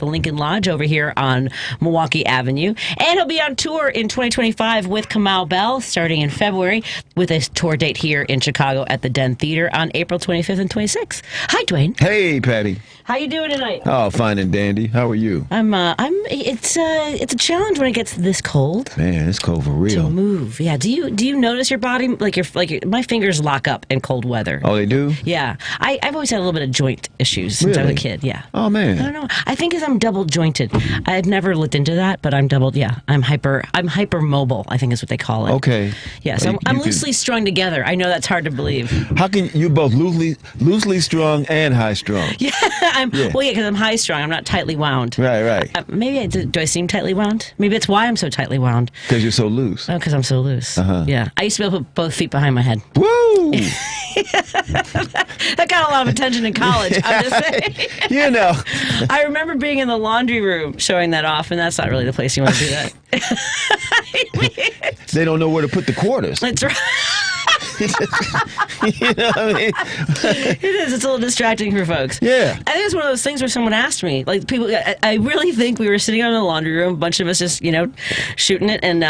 the Lincoln Lodge over here on Milwaukee Avenue. And he'll be on tour in 2025 with Kamau Bell starting in February with a tour date here in Chicago at the Den Theater on April 25th and 26th. Hi, Dwayne. Hey, Patty. How you doing tonight? Oh, fine and dandy. How are you? It's a challenge when it gets this cold. Man, it's cold for real. To move. Yeah. Do you notice your body, my fingers lock up in cold weather? Oh, they do? Yeah. I've always had a little bit of joint issues since I was a kid. Yeah. Oh, man. I don't know. I think I'm double jointed. I've never looked into that, but I'm doubled. Yeah. I'm hyper mobile, I think is what they call it. Okay. Yeah. So I'm loosely strung together. I know that's hard to believe. How can you both loosely strung and high strung? Yeah. Well, yeah, because I'm high strung. I'm not tightly wound. Right. Maybe do I seem tightly wound? Maybe that's why I'm so tightly wound. Because you're so loose. Oh, because I'm so loose. Uh-huh. Yeah. I used to be able to put both feet behind my head. Woo! That got a lot of attention in college. I'm just saying. You know. I remember being in the laundry room showing that off, and that's not really the place you want to do that. They don't know where to put the quarters. That's right. You know what I mean? It is. It's a little distracting for folks. Yeah. I think it's one of those things where someone asked me, like people. I really think we were sitting in the laundry room, a bunch of us just shooting it, and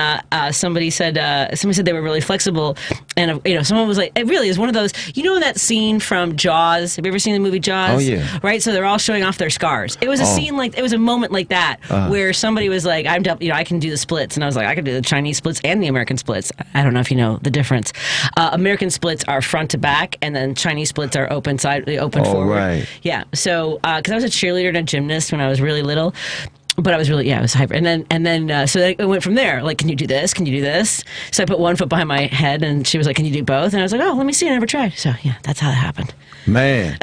somebody said they were really flexible, and someone was like, it really is one of those. You know that scene from Jaws? Have you ever seen the movie Jaws? Oh yeah. Right. So they're all showing off their scars. It was a scene it was a moment like that where somebody was like, I can do the splits, and I was like, I can do the Chinese splits and the American splits. I don't know if you know the difference. American splits are front to back, and then Chinese splits are open forward. Right. Yeah. So, because I was a cheerleader and a gymnast when I was really little. But I was I was hyper. And then so it went from there. Like, can you do this? Can you do this? So I put one foot behind my head, and she was like, can you do both? And I was like, oh, let me see. I never tried. So, yeah, that's how that happened. Man.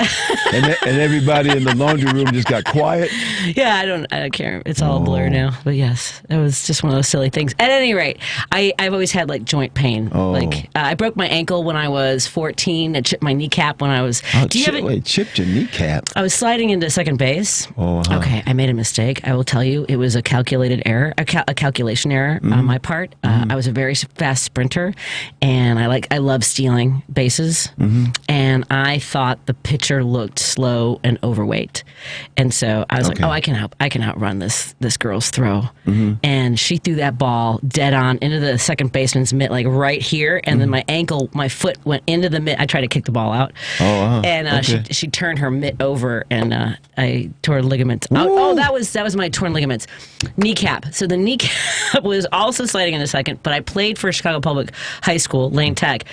and everybody in the laundry room just got quiet? Yeah, I don't care. It's all a blur now. But yes, it was just one of those silly things. At any rate, I've always had, joint pain. Oh. I broke my ankle when I was 14. I chipped my kneecap when I was... chipped your kneecap? I was sliding into second base. Oh, uh-huh. Okay, I made a mistake. I will tell you, it was a calculated error, a calculation error on my part. I was a very fast sprinter, and I love stealing bases. And I thought the pitcher looked slow and overweight, and so I was like, "Oh, I can outrun this girl's throw." And she threw that ball dead on into the second baseman's mitt, right here, and then my foot went into the mitt. I tried to kick the ball out, and she turned her mitt over, and I tore ligaments. Oh, that was my torn ligaments. Kneecap. So the kneecap was also sliding into second, but I played for Chicago Public High School, Lane Tech,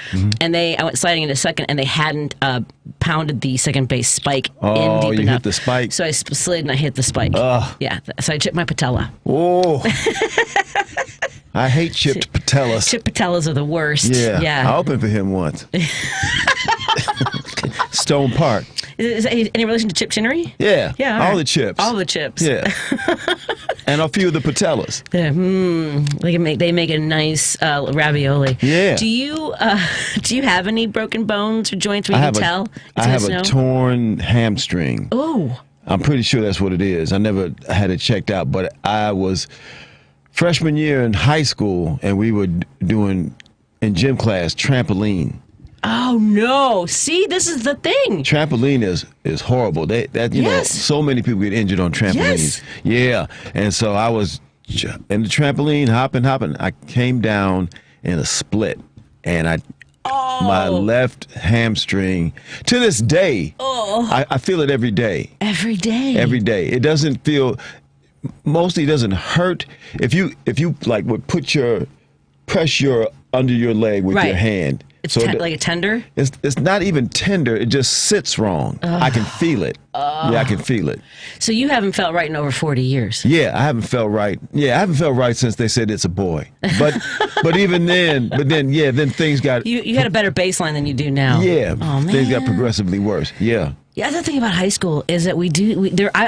and I went sliding into second, and they hadn't pounded the second base spike in deep enough. You hit the spike. So I slid and I hit the spike. Yeah. So I chipped my patella. Oh. I hate chipped patellas. Chipped patellas are the worst. Yeah. I opened for him once. Stone Park. Is it any relation to Chip Chinnery? Yeah. Yeah. All the chips. All the chips. Yeah. And a few of the patellas. They make a nice ravioli. Yeah. Do you have any broken bones or joints where you can tell? I have a torn hamstring. Oh. I'm pretty sure that's what it is. I never had it checked out, but I was freshman year in high school, and we were doing in gym class trampoline. Oh no! See, this is the thing. Trampoline is horrible. So many people get injured on trampolines. Yes. Yeah, and so I was in the trampoline, hopping. I came down in a split, and my left hamstring, to this day, I feel it every day. Every day. Every day. It doesn't feel. Mostly, it doesn't hurt. If you would press your under your leg with your hand. It's like a tender? It's not even tender. It just sits wrong. I can feel it. Yeah, I can feel it. So you haven't felt right in over 40 years? Yeah, I haven't felt right. Yeah, I haven't felt right since they said it's a boy. But even then, then things got... You had a better baseline than you do now. Yeah, oh, man. Things got progressively worse. Yeah. Yeah, the thing about high school is that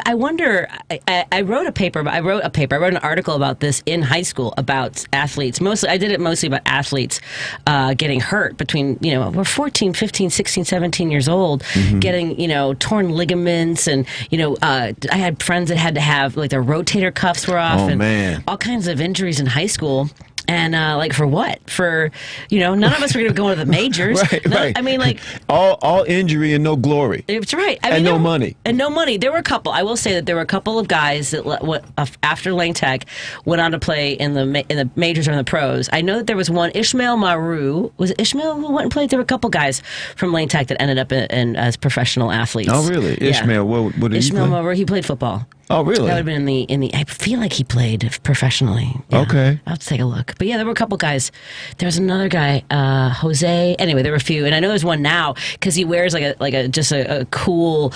I wonder. I wrote an article about this in high school about athletes. I did it mostly about athletes getting hurt between, we're 14, 15, 16, 17 years old, getting, torn ligaments. And, I had friends that had to have, their rotator cuffs were off. Oh, man. All kinds of injuries in high school. And like for what? For none of us were going to go to the majors. Right. I mean, like all injury and no glory. It's right. I mean, and no money. And no money. There were a couple. I will say that there were a couple of guys that after Lane Tech went on to play in the majors or in the pros. I know that there was one, Ishmael Maru. Was it Ishmael who went and played? There were a couple guys from Lane Tech that ended up as professional athletes. Oh, really? Yeah. Ishmael, what did Ishmael he play? Maru, he played football. Oh, really? That would have been in the. I feel like he played professionally. Yeah. Okay. I'll have to take a look. But yeah, there were a couple guys. There was another guy, Jose. Anyway, there were a few, and I know there's one now because he wears just a cool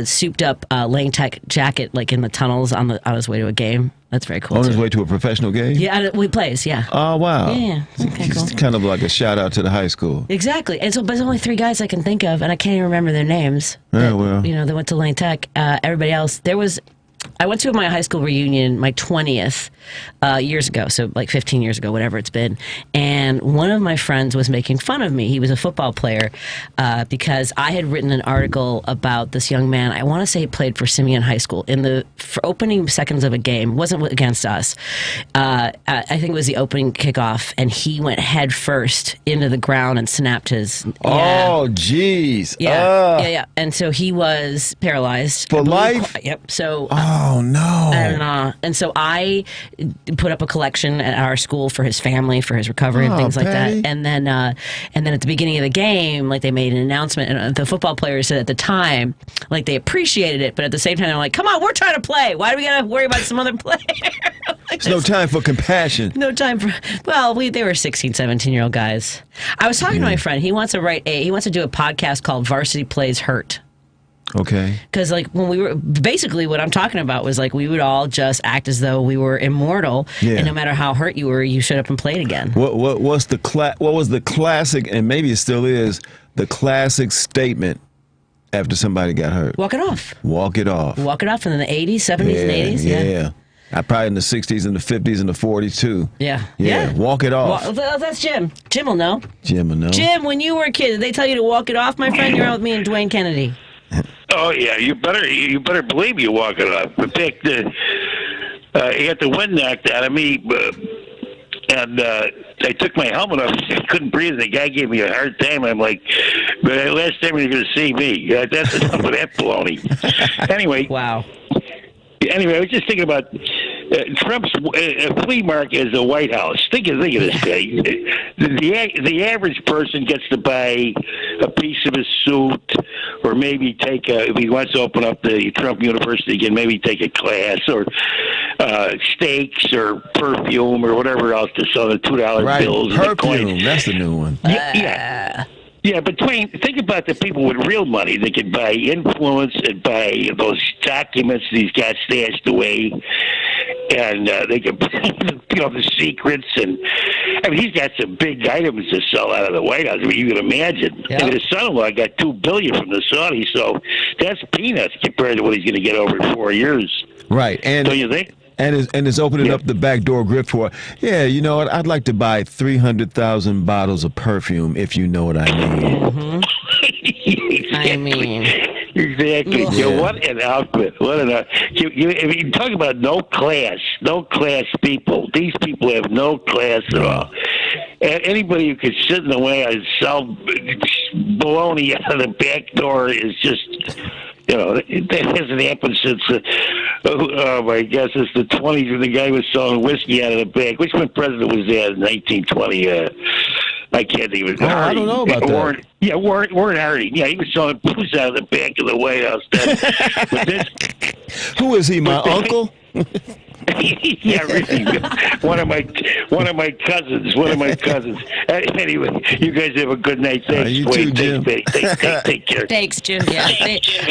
souped up Lane Tech jacket, like in the tunnels on his way to a game. That's very cool. On his way to a professional game? Yeah, he plays. Yeah. Oh, wow. Yeah. Okay, cool. It's kind of like a shout out to the high school. Exactly. And so, but there's only 3 guys I can think of, and I can't even remember their names. Yeah, well. They went to Lane Tech. Everybody else, I went to my high school reunion, my 20th, years ago, so like 15 years ago, whatever it's been. And one of my friends was making fun of me. He was a football player because I had written an article about this young man. I want to say he played for Simeon High School. For opening seconds of a game, wasn't against us. I think it was the opening kickoff, and he went head first into the ground and snapped his. Oh, jeez. Yeah. And so he was paralyzed for life. Yep. So. Oh no! And so I put up a collection at our school for his family, for his recovery, and things like Patty. that. And then at the beginning of the game, like they made an announcement, and the football players said at the time, like they appreciated it, but at the same time they're like, "Come on, we're trying to play. Why do we gotta worry about some other player?" There's no time for compassion. No time for. Well, they were 16, 17-year-old guys. I was talking to my friend. He wants to do a podcast called Varsity Plays Hurt. Okay. Because like when we were basically what I'm talking about was like we would all just act as though we were immortal, and no matter how hurt you were, you showed up and played again. What was the classic, and maybe it still is the classic statement after somebody got hurt? Walk it off. Walk it off. Walk it off in the 80s, 70s, and 80s. Yeah. Probably in the 60s and the 50s and the 40s too. Yeah. Walk it off. Well, that's Jim. Jim will know. Jim, when you were a kid, did they tell you to walk it off, my friend? You're out with me and Dwayne Kennedy. Oh yeah, you better believe you walk it off. In fact, he got the wind knocked out of me, and I took my helmet off. I couldn't breathe. The guy gave me a hard time. I'm like, but last time you're going to see me. That's enough of that baloney. Anyway. Wow. Anyway, I was just thinking about Trump's flea market is the White House. Think of this thing. The average person gets to buy a piece of his suit, or maybe if he wants to open up the Trump University again, maybe take a class, or steaks, or perfume, or whatever else to sell the $2 bills. Perfume, that's the new one. Yeah. Yeah, but Dwayne, think about the people with real money that can buy influence and buy those documents these guys stashed away, and they can, the secrets. And I mean, he's got some big items to sell out of the White House. I mean, you can imagine. Yep. And his son-in-law got $2 billion from the Saudis, so that's peanuts compared to what he's going to get over 4 years. Right, and don't you think? And it's opening up the backdoor grift for, you know what, I'd like to buy 300,000 bottles of perfume, if you know what I mean. Mm-hmm. I mean. Exactly. Yeah, what an outfit. What an if you talk about no class people. These people have no class at all. And anybody who could sit in the way and sell baloney out of the back door is just... that hasn't happened since, I guess it's the 20s when the guy was selling whiskey out of the back. Which one president was that in 1920? I can't even. I don't know about Warren, that. Yeah, Warren Harding. Yeah, he was selling booze out of the back of the White House. Who is he, my uncle? Yeah, really. One of my cousins. Anyway, you guys have a good night. Thanks, you too, Jim. Take care. Thanks, Jim. Yeah,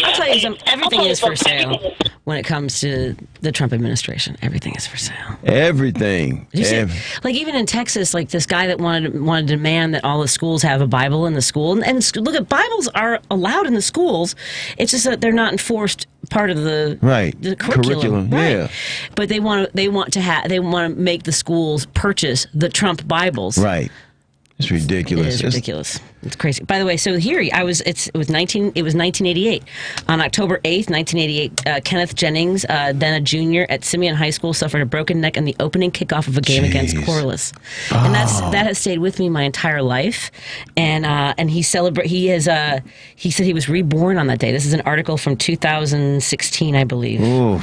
I'll tell you something. Everything is for sale when it comes to the Trump administration. Everything is for sale. Everything. Did you see, like even in Texas, like this guy that wanted to demand that all the schools have a Bible in the school, and look at Bibles are allowed in the schools. It's just that they're not enforced part of the curriculum. Right. Yeah, but they want to make the schools purchase the Trump Bibles. Right. It's ridiculous. It is ridiculous. It's crazy. By the way, so here it was 1988. On October 8th, 1988, Kenneth Jennings, then a junior at Simeon High School, suffered a broken neck in the opening kickoff of a game against Corliss. And that has stayed with me my entire life. And he said he was reborn on that day. This is an article from 2016, I believe. Ooh.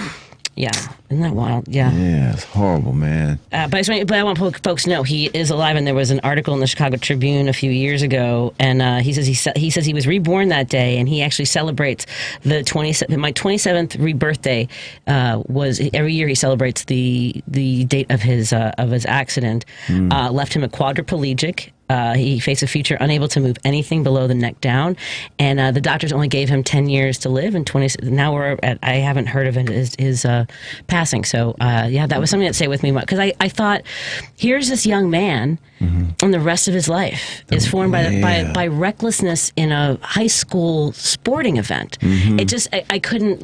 Yeah, isn't that wild? Yeah. Yeah, it's horrible, man. But I want folks to know he is alive, and there was an article in the Chicago Tribune a few years ago, and he says he was reborn that day, and he actually celebrates my 27th rebirth day. Was every year he celebrates the date of his accident. Left him a quadriplegic. He faced a future unable to move anything below the neck down, and the doctors only gave him 10 years to live. And now I haven't heard of his passing. So that was something that stayed with me because I thought, here's this young man, and the rest of his life is formed by recklessness in a high school sporting event. It just I couldn't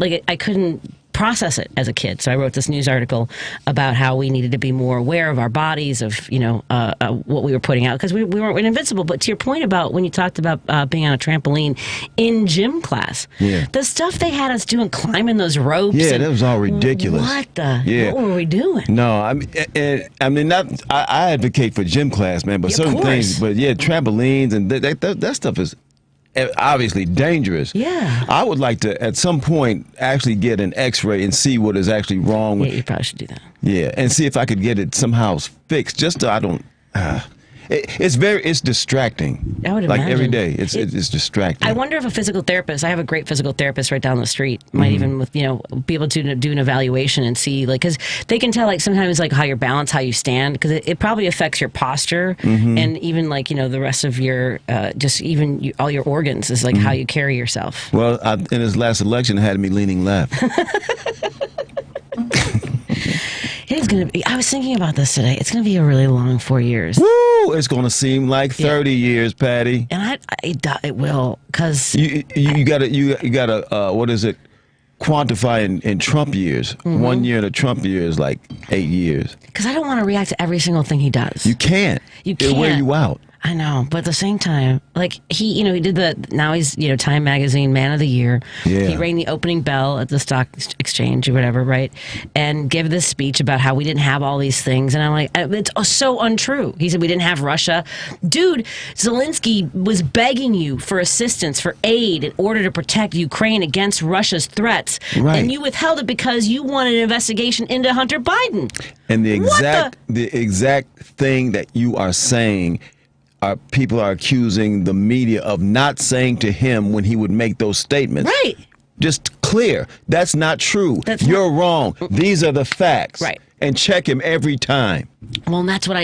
process it as a kid. So I wrote this news article about how we needed to be more aware of our bodies, of what we were putting out, because we weren't invincible. But to your point about when you talked about being on a trampoline in gym class, the stuff they had us doing, climbing those ropes. Yeah, that was all ridiculous. What were we doing? No, I advocate for gym class, man, but certain things. But trampolines and that stuff is obviously dangerous. Yeah. I would like to, at some point, actually get an X-ray and see what is actually wrong with. Yeah, you probably should do that. Yeah, and see if I could get it somehow fixed. Just so I don't. It's distracting. I would like imagine. Every day, it's distracting. I wonder if a physical therapist. I have a great physical therapist right down the street. Might even be able to do an evaluation and see, because they can tell sometimes how your balance, how you stand, because it probably affects your posture and even the rest of your all your organs is how you carry yourself. Well, in his last election, it had me leaning left. It is going to be. I was thinking about this today. It's going to be a really long 4 years. Woo! It's going to seem like 30 years, Patty. And it will, because you gotta what is it? Quantify in Trump years. 1 year in a Trump year is like 8 years. Because I don't want to react to every single thing he does. You can't. It'll wear you out. I know, but at the same time, he did now he's, Time Magazine Man of the Year. Yeah. He rang the opening bell at the stock exchange or whatever, right? And gave this speech about how we didn't have all these things. And I'm like, it's so untrue. He said we didn't have Russia. Dude, Zelensky was begging you for assistance, for aid in order to protect Ukraine against Russia's threats. Right. And you withheld it because you wanted an investigation into Hunter Biden. And the exact thing that you are saying, people are accusing the media of not saying to him when he would make those statements. Right. Just clear. That's not true. You're wrong. These are the facts. Right. And check him every time. Well, and that's what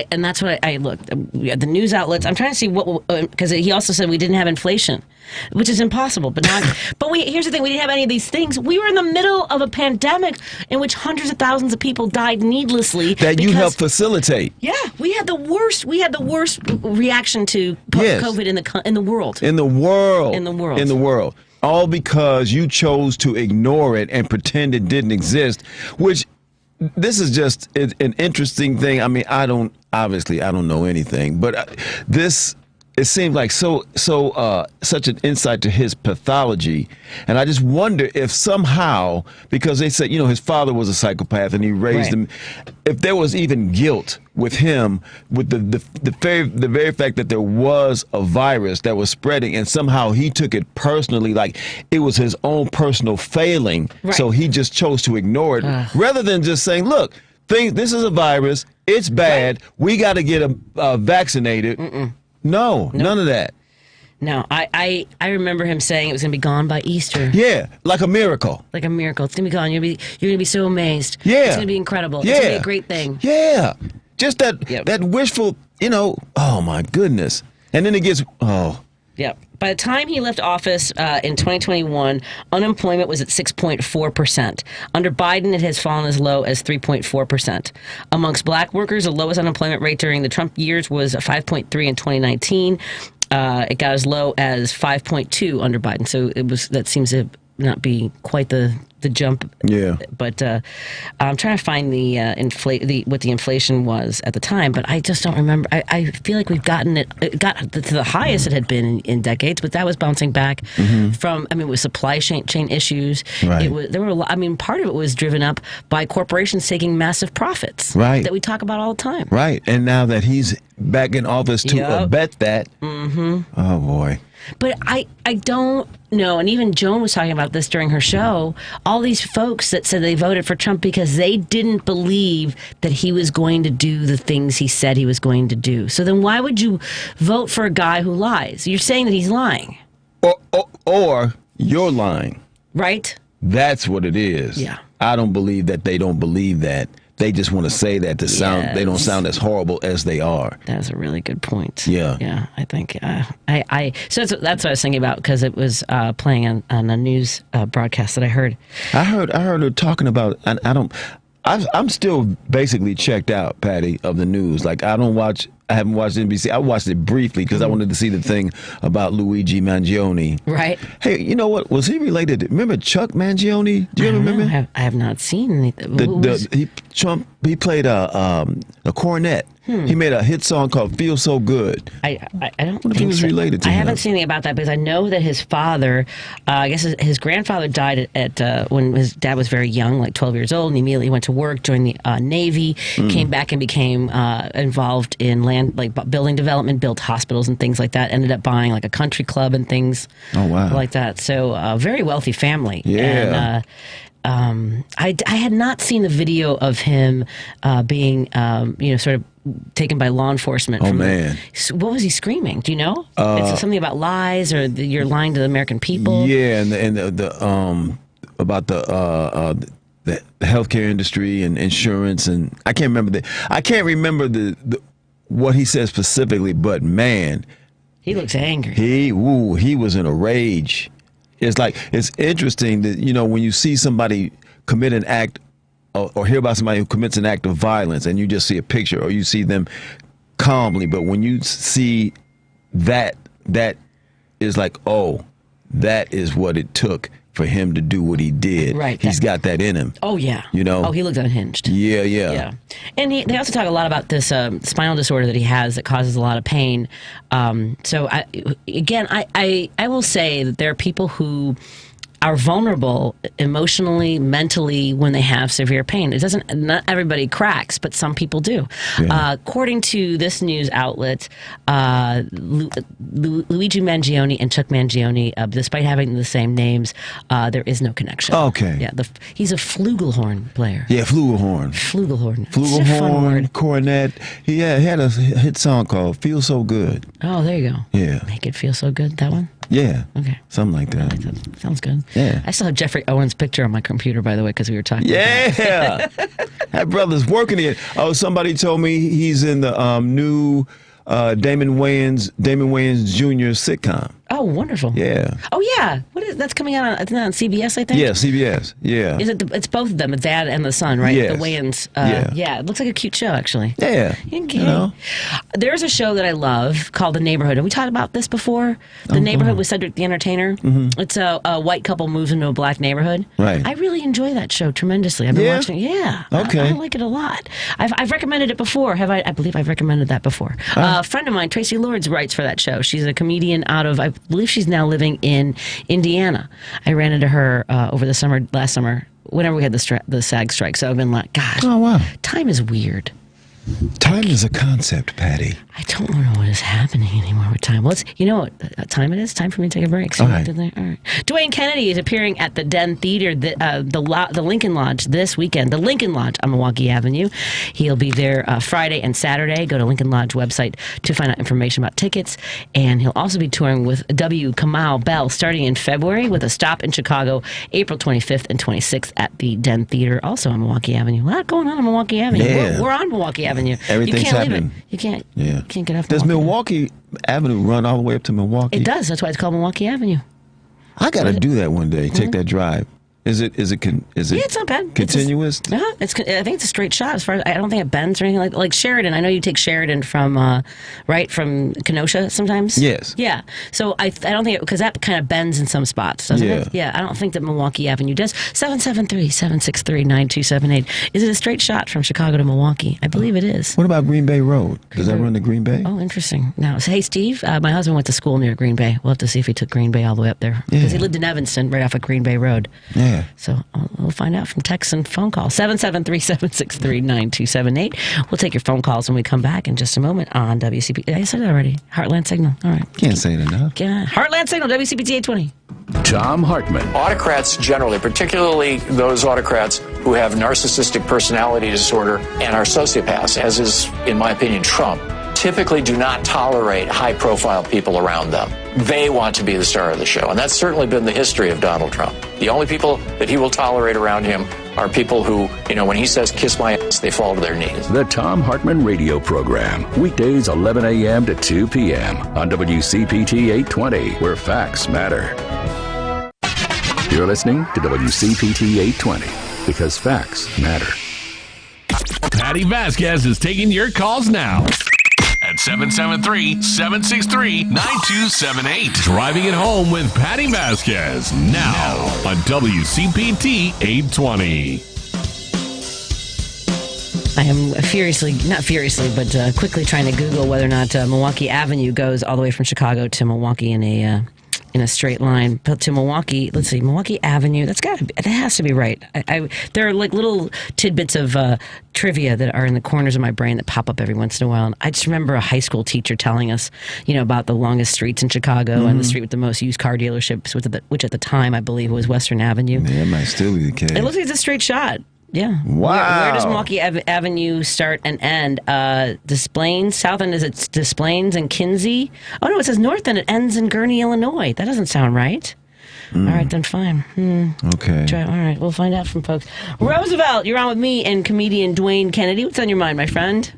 I looked. The news outlets. I'm trying to see because he also said we didn't have inflation, which is impossible. But here's the thing: we didn't have any of these things. We were in the middle of a pandemic in which hundreds of thousands of people died needlessly. You helped facilitate. Yeah, we had the worst. We had the worst reaction to COVID in the world. In the world. All because you chose to ignore it and pretend it didn't exist, which. This is just an interesting thing. I mean, I don't know anything, but it seems like such an insight to his pathology. And I just wonder if somehow, because they said, his father was a psychopath and he raised him, if there was even guilt with him, with the very fact that there was a virus that was spreading and somehow he took it personally, like it was his own personal failing. Right. So he just chose to ignore it rather than just saying, look, this is a virus. It's bad. Right. We got to get vaccinated. No, none of that. No, I remember him saying it was going to be gone by Easter. Yeah, like a miracle. Like a miracle. It's going to be gone. You're going to be so amazed. Yeah. It's going to be incredible. Yeah. It's going to be a great thing. Yeah. Just that wishful, oh my goodness. And then it gets, Yep. By the time he left office in 2021, unemployment was at 6.4%. Under Biden, it has fallen as low as 3.4%. Amongst black workers, the lowest unemployment rate during the Trump years was 5.3 in 2019. It got as low as 5.2 under Biden. So that seems to not be quite the the jump. Yeah. But I'm trying to find what the inflation was at the time, but I just don't remember. I feel like we've gotten it got to the highest it had been in decades, but that was bouncing back from. I mean, it was supply chain issues. Right. There were a lot. I mean, part of it was driven up by corporations taking massive profits. Right. That we talk about all the time. Right. And now that he's back in office to abet that. Oh boy. But I don't know, and even Joan was talking about this during her show, all these folks that said they voted for Trump because they didn't believe that he was going to do the things he said he was going to do. So then why would you vote for a guy who lies? You're saying that he's lying. Or you're lying. Right? That's what it is. Yeah. I don't believe that they don't believe that. They just want to say that to sound. They don't sound as horrible as they are. That's a really good point. Yeah, yeah. I think so. That's what I was thinking about because it was playing on a news broadcast that I heard. I heard her talking about. I'm still basically checked out, Patty, of the news. Like I haven't watched NBC. I watched it briefly because I wanted to see the thing about Luigi Mangione. Right. Hey, you know what? Was he related? Remember Chuck Mangione? Do you ever remember? I have not seen anything. He played a cornet. He made a hit song called "Feel So Good." I don't wonder if he was related to him. I haven't seen anything about that because I know that his father, I guess his grandfather died at when his dad was very young, like 12 years old, and he immediately went to work, joined the Navy, came back and became involved in land, like building development, built hospitals and things like that. Ended up buying like a country club and things. Oh wow! Like that. So very wealthy family. Yeah. And, I had not seen the video of him being, sort of taken by law enforcement. Oh man! What was he screaming? Do you know? It's something about lies or you're lying to the American people. Yeah, and the about the healthcare industry and insurance, and I can't remember the what he said specifically, but man, he looks angry. He was in a rage. It's interesting that when you see somebody commit an act or hear about somebody who commits an act of violence and you just see a picture or you see them calmly, but when you see that is like, oh, that is what it took for him to do what he did. Right. He's got that in him. Oh, yeah. Oh, he looked unhinged. Yeah. And they also talk a lot about this spinal disorder that he has that causes a lot of pain. So, I will say that there are people who are vulnerable emotionally, mentally when they have severe pain. Not everybody cracks, but some people do. Yeah. According to this news outlet, Luigi Mangione and Chuck Mangione, despite having the same names, there is no connection. Okay. Yeah, he's a flugelhorn player. Yeah, flugelhorn. Flugelhorn, cornet. He had a hit song called "Feel So Good." Oh, there you go. Yeah. Make It Feel So Good, that one? Yeah. Okay. Something like that. Sounds good. Yeah. I still have Jeffrey Owens' picture on my computer, by the way, because we were talking about that. That brother's working it. Oh, somebody told me he's in the new Damon Wayans Jr. sitcom. Oh, wonderful. Yeah. Oh, yeah. That's coming out on CBS, I think? Yeah, CBS. Yeah. It's both of them, the dad and the son, right? Yes. The Wayans. Yeah. It looks like a cute show, actually. Yeah. Okay. There's a show that I love called The Neighborhood. Have we talked about this before? The Neighborhood with Cedric the Entertainer. Mm-hmm. It's a white couple moves into a black neighborhood. Right. I really enjoy that show tremendously. I've been watching it. Yeah. Okay. I like it a lot. I've recommended it before. I believe I've recommended that before. A friend of mine, Tracy Lords, writes for that show. She's a comedian out of, I believe she's now living in Indiana. I ran into her over the last summer, whenever we had the SAG strike. So I've been like, God, oh wow, time is weird. Time is a concept, Patty. I don't know what is happening anymore with time. Well, you know what time it is? Time for me to take a break. So all right. Dwayne Kennedy is appearing at the Den Theater, the Lincoln Lodge this weekend. The Lincoln Lodge on Milwaukee Avenue. He'll be there Friday and Saturday. Go to Lincoln Lodge website to find out information about tickets. And he'll also be touring with W. Kamau Bell starting in February with a stop in Chicago, April 25th and 26th at the Den Theater, also on Milwaukee Avenue. A lot going on Milwaukee Avenue. Yeah. We're on Milwaukee Avenue. Everything's happening. Leave it. You can't. Yeah. You can't get off. Does Milwaukee Avenue run all the way up to Milwaukee? It does. That's why it's called Milwaukee Avenue. I got to do that one day. Take that drive. Is it Yeah, it's not bad. continuous? I think it's a straight shot. As far as I don't think it bends or anything like Sheridan. I know you take Sheridan from from Kenosha sometimes. Yes. Yeah. So I don't think because that kind of bends in some spots, doesn't it? Yeah. I don't think that Milwaukee Avenue does. 773-763-9278. Is it a straight shot from Chicago to Milwaukee? I believe it is. What about Green Bay Road? Does that run to Green Bay? Oh, interesting. Now, hey Steve, my husband went to school near Green Bay. We'll have to see if he took Green Bay all the way up there because he lived in Evanston, right off of Green Bay Road. Yeah. So we'll find out from text and phone call. 773-763-9278. We'll take your phone calls when we come back in just a moment on WCPT. I said it already. Heartland Signal. All right. Can't say it enough. Yeah. Heartland Signal, WCPT 820. Tom Hartman. Autocrats generally, particularly those autocrats who have narcissistic personality disorder and are sociopaths, as is, in my opinion, Trump, typically do not tolerate high-profile people around them. They want to be the star of the show, and that's certainly been the history of Donald Trump. The only people that he will tolerate around him are people who, when he says, kiss my ass, they fall to their knees. The Tom Hartman Radio Program. Weekdays 11 a.m. to 2 p.m. on WCPT 820, where facts matter. You're listening to WCPT 820, because facts matter. Patti Vasquez is taking your calls now at 773-763-9278. Driving it home with Patti Vasquez now on WCPT 820. I am quickly trying to Google whether or not Milwaukee Avenue goes all the way from Chicago to Milwaukee in a straight line. But to Milwaukee, let's see, Milwaukee Avenue. That has to be right. There are like little tidbits of trivia that are in the corners of my brain that pop up every once in a while. And I just remember a high school teacher telling us, about the longest streets in Chicago and the street with the most used car dealerships, which at the time I believe was Western Avenue. Yeah, it might still be the case. It looks like it's a straight shot. Yeah. Wow. Where does Milwaukee Avenue start and end? Desplaines. South end is it Desplaines and Kinsey? Oh, no, it says north end. It ends in Gurnee, Illinois. That doesn't sound right. All right, then fine. Okay. All right, we'll find out from folks. Roosevelt, you're on with me and comedian Dwayne Kennedy. What's on your mind, my friend?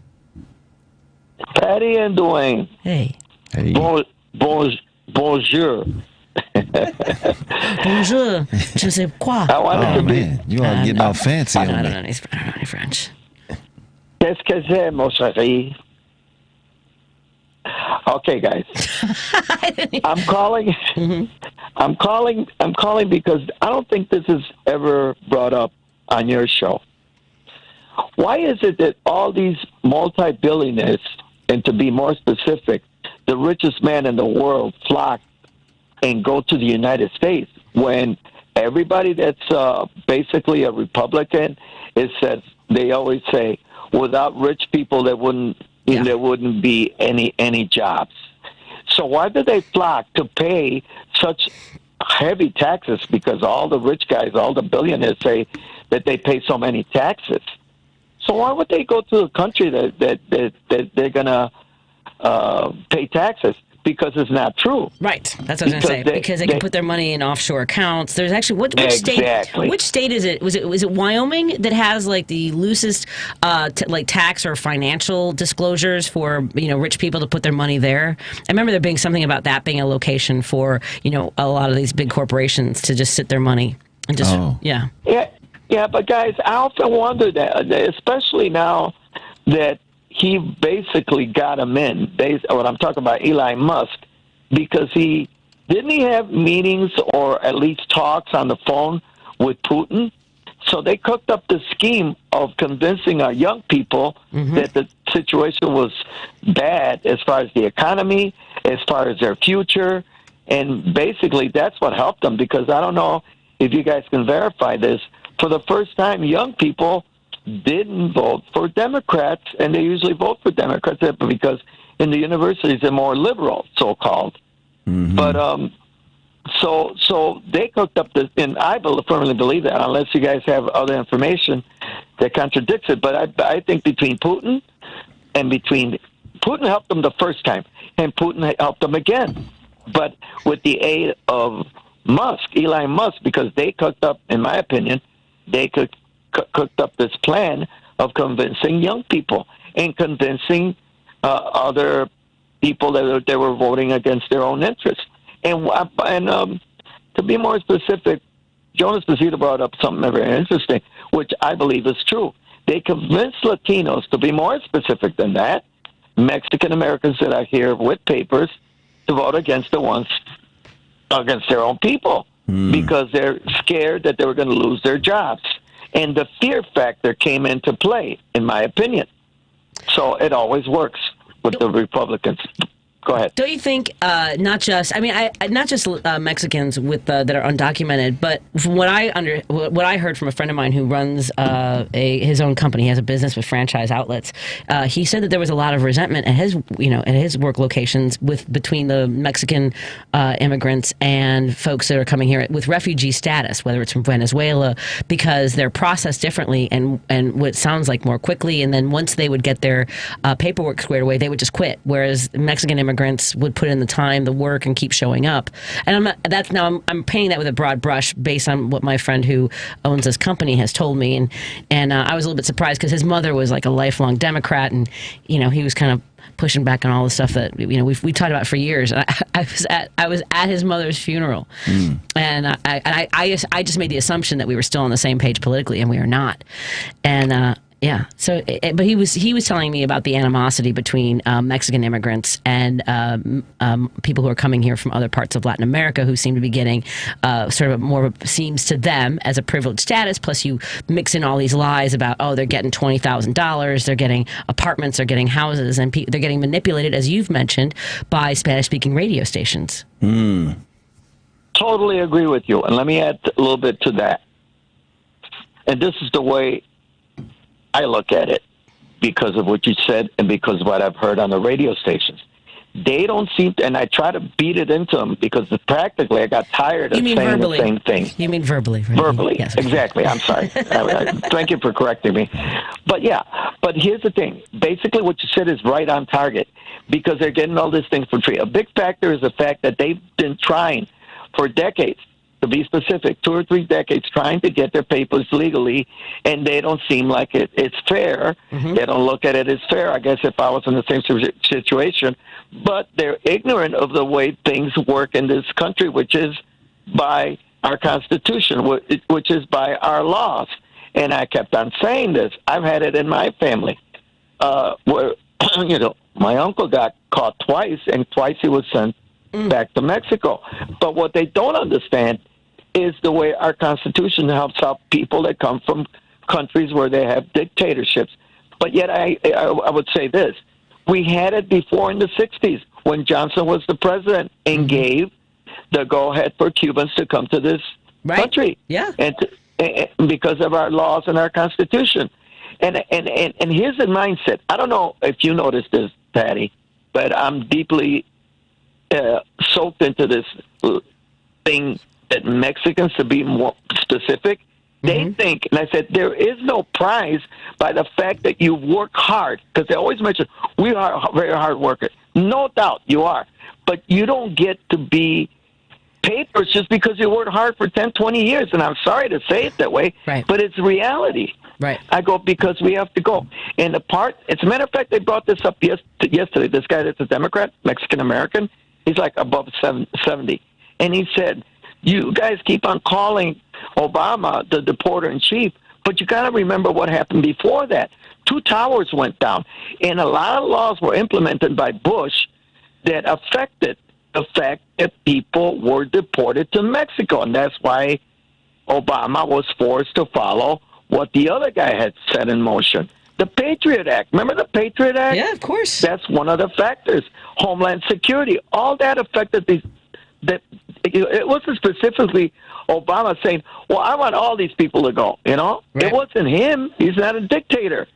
Patty and Dwayne. Hey. Bonjour. Bonjour. Je sais quoi. I wanted to be. You are getting all fancy on I me. don't know any French. Qu'est-ce que c'est, mon chéri? Okay, guys. I'm calling. I'm calling because I don't think this is ever brought up on your show. Why is it that all these multi-billionaires, and to be more specific, the richest man in the world, flock and go to the United States when everybody that's basically a Republican is said, they always say, without rich people there wouldn't be any jobs. So why do they flock to pay such heavy taxes? Because all the rich guys, all the billionaires say that they pay so many taxes. So why would they go to a country that they're gonna pay taxes? Because it's not true. Right. That's what I was going to say. Because they can put their money in offshore accounts. There's actually which state is it? Was it Wyoming that has like the loosest tax or financial disclosures for rich people to put their money there? I remember there being something about that being a location for a lot of these big corporations to just sit their money and just yeah. But guys, I often wonder that, especially now that he basically got him in. What I'm talking about, Elon Musk, because he have meetings or at least talks on the phone with Putin. So they cooked up the scheme of convincing our young people that the situation was bad as far as the economy, as far as their future, and basically that's what helped them. Because I don't know if you guys can verify this. For the first time, young people didn't vote for Democrats, and they usually vote for Democrats because in the universities they're more liberal, so-called. But so they cooked up this, and I firmly believe that, unless you guys have other information that contradicts it. But I think between Putin helped them the first time, and Putin helped them again. But with the aid of Elon Musk, because they cooked up, in my opinion, they cooked up this plan of convincing young people and convincing other people that they were voting against their own interests. And to be more specific, Jonas Pesita brought up something very interesting, which I believe is true. They convinced Latinos, to be more specific than that, Mexican Americans that are here with papers, to vote against their own people because they're scared that they were going to lose their jobs. And the fear factor came into play, in my opinion. So it always works with the Republicans. Go ahead. Don't you think not just Mexicans with that are undocumented, but from what I heard from a friend of mine who runs his own company, he has a business with franchise outlets. He said that there was a lot of resentment at his work locations between the Mexican immigrants and folks that are coming here with refugee status, whether it's from Venezuela, because they're processed differently and what sounds like more quickly. And then once they would get their paperwork squared away, they would just quit. Whereas Mexican immigrants would put in the time, the work, and keep showing up. And I'm painting that with a broad brush based on what my friend who owns this company has told me. And I was a little bit surprised because his mother was like a lifelong Democrat, and he was kind of pushing back on all the stuff that we talked about for years. I was at his mother's funeral, and I just made the assumption that we were still on the same page politically, and we are not. And yeah. So, but he was telling me about the animosity between Mexican immigrants and people who are coming here from other parts of Latin America who seem to be getting sort of more seems to them as a privileged status. Plus, you mix in all these lies about they're getting $20,000, they're getting apartments, they're getting houses, and they're getting manipulated, as you've mentioned, by Spanish-speaking radio stations. Totally agree with you, and let me add a little bit to that. And this is the way I look at it because of what you said and because of what I've heard on the radio stations. They don't seem to, and I try to beat it into them because practically I got tired of saying verbally. the same thing. You mean verbally, right? Verbally, yes. Exactly. I'm sorry. Thank you for correcting me. But here's the thing. Basically what you said is right on target because they're getting all these things for free. A big factor is the fact that they've been trying for decades, to be specific, 2 or 3 decades, trying to get their papers legally, and they don't seem like it's fair. They don't look at it as fair, I guess, if I was in the same situation. But they're ignorant of the way things work in this country, which is by our Constitution, which is by our laws. And I kept on saying this. I've had it in my family where, my uncle got caught twice, and twice he was sent back to Mexico. But what they don't understand is the way our Constitution helps out people that come from countries where they have dictatorships. But yet I would say this. We had it before in the 60s when Johnson was the president and gave the go-ahead for Cubans to come to this country. Yeah. And because of our laws and our Constitution. And here's the mindset. I don't know if you noticed this, Patty, but I'm deeply soaked into this thing that Mexicans, to be more specific, they think, and I said, there is no prize by the fact that you work hard, because they always mention, we are very hard workers. No doubt you are, but you don't get to be papers just because you worked hard for 10, 20 years, and I'm sorry to say it that way, but it's reality. Right. I go, because we have to go. And as a matter of fact, they brought this up yesterday. This guy that's a Democrat, Mexican-American, he's like above 70. And he said, you guys keep on calling Obama the deporter-in-chief, but you got to remember what happened before that. 2 towers went down, and a lot of laws were implemented by Bush that affected the fact that people were deported to Mexico, and that's why Obama was forced to follow what the other guy had set in motion. The Patriot Act. Remember the Patriot Act? Yeah, of course. That's one of the factors. Homeland Security. All that affected these. It wasn't specifically Obama saying, well, I want all these people to go, Right. It wasn't him. He's not a dictator.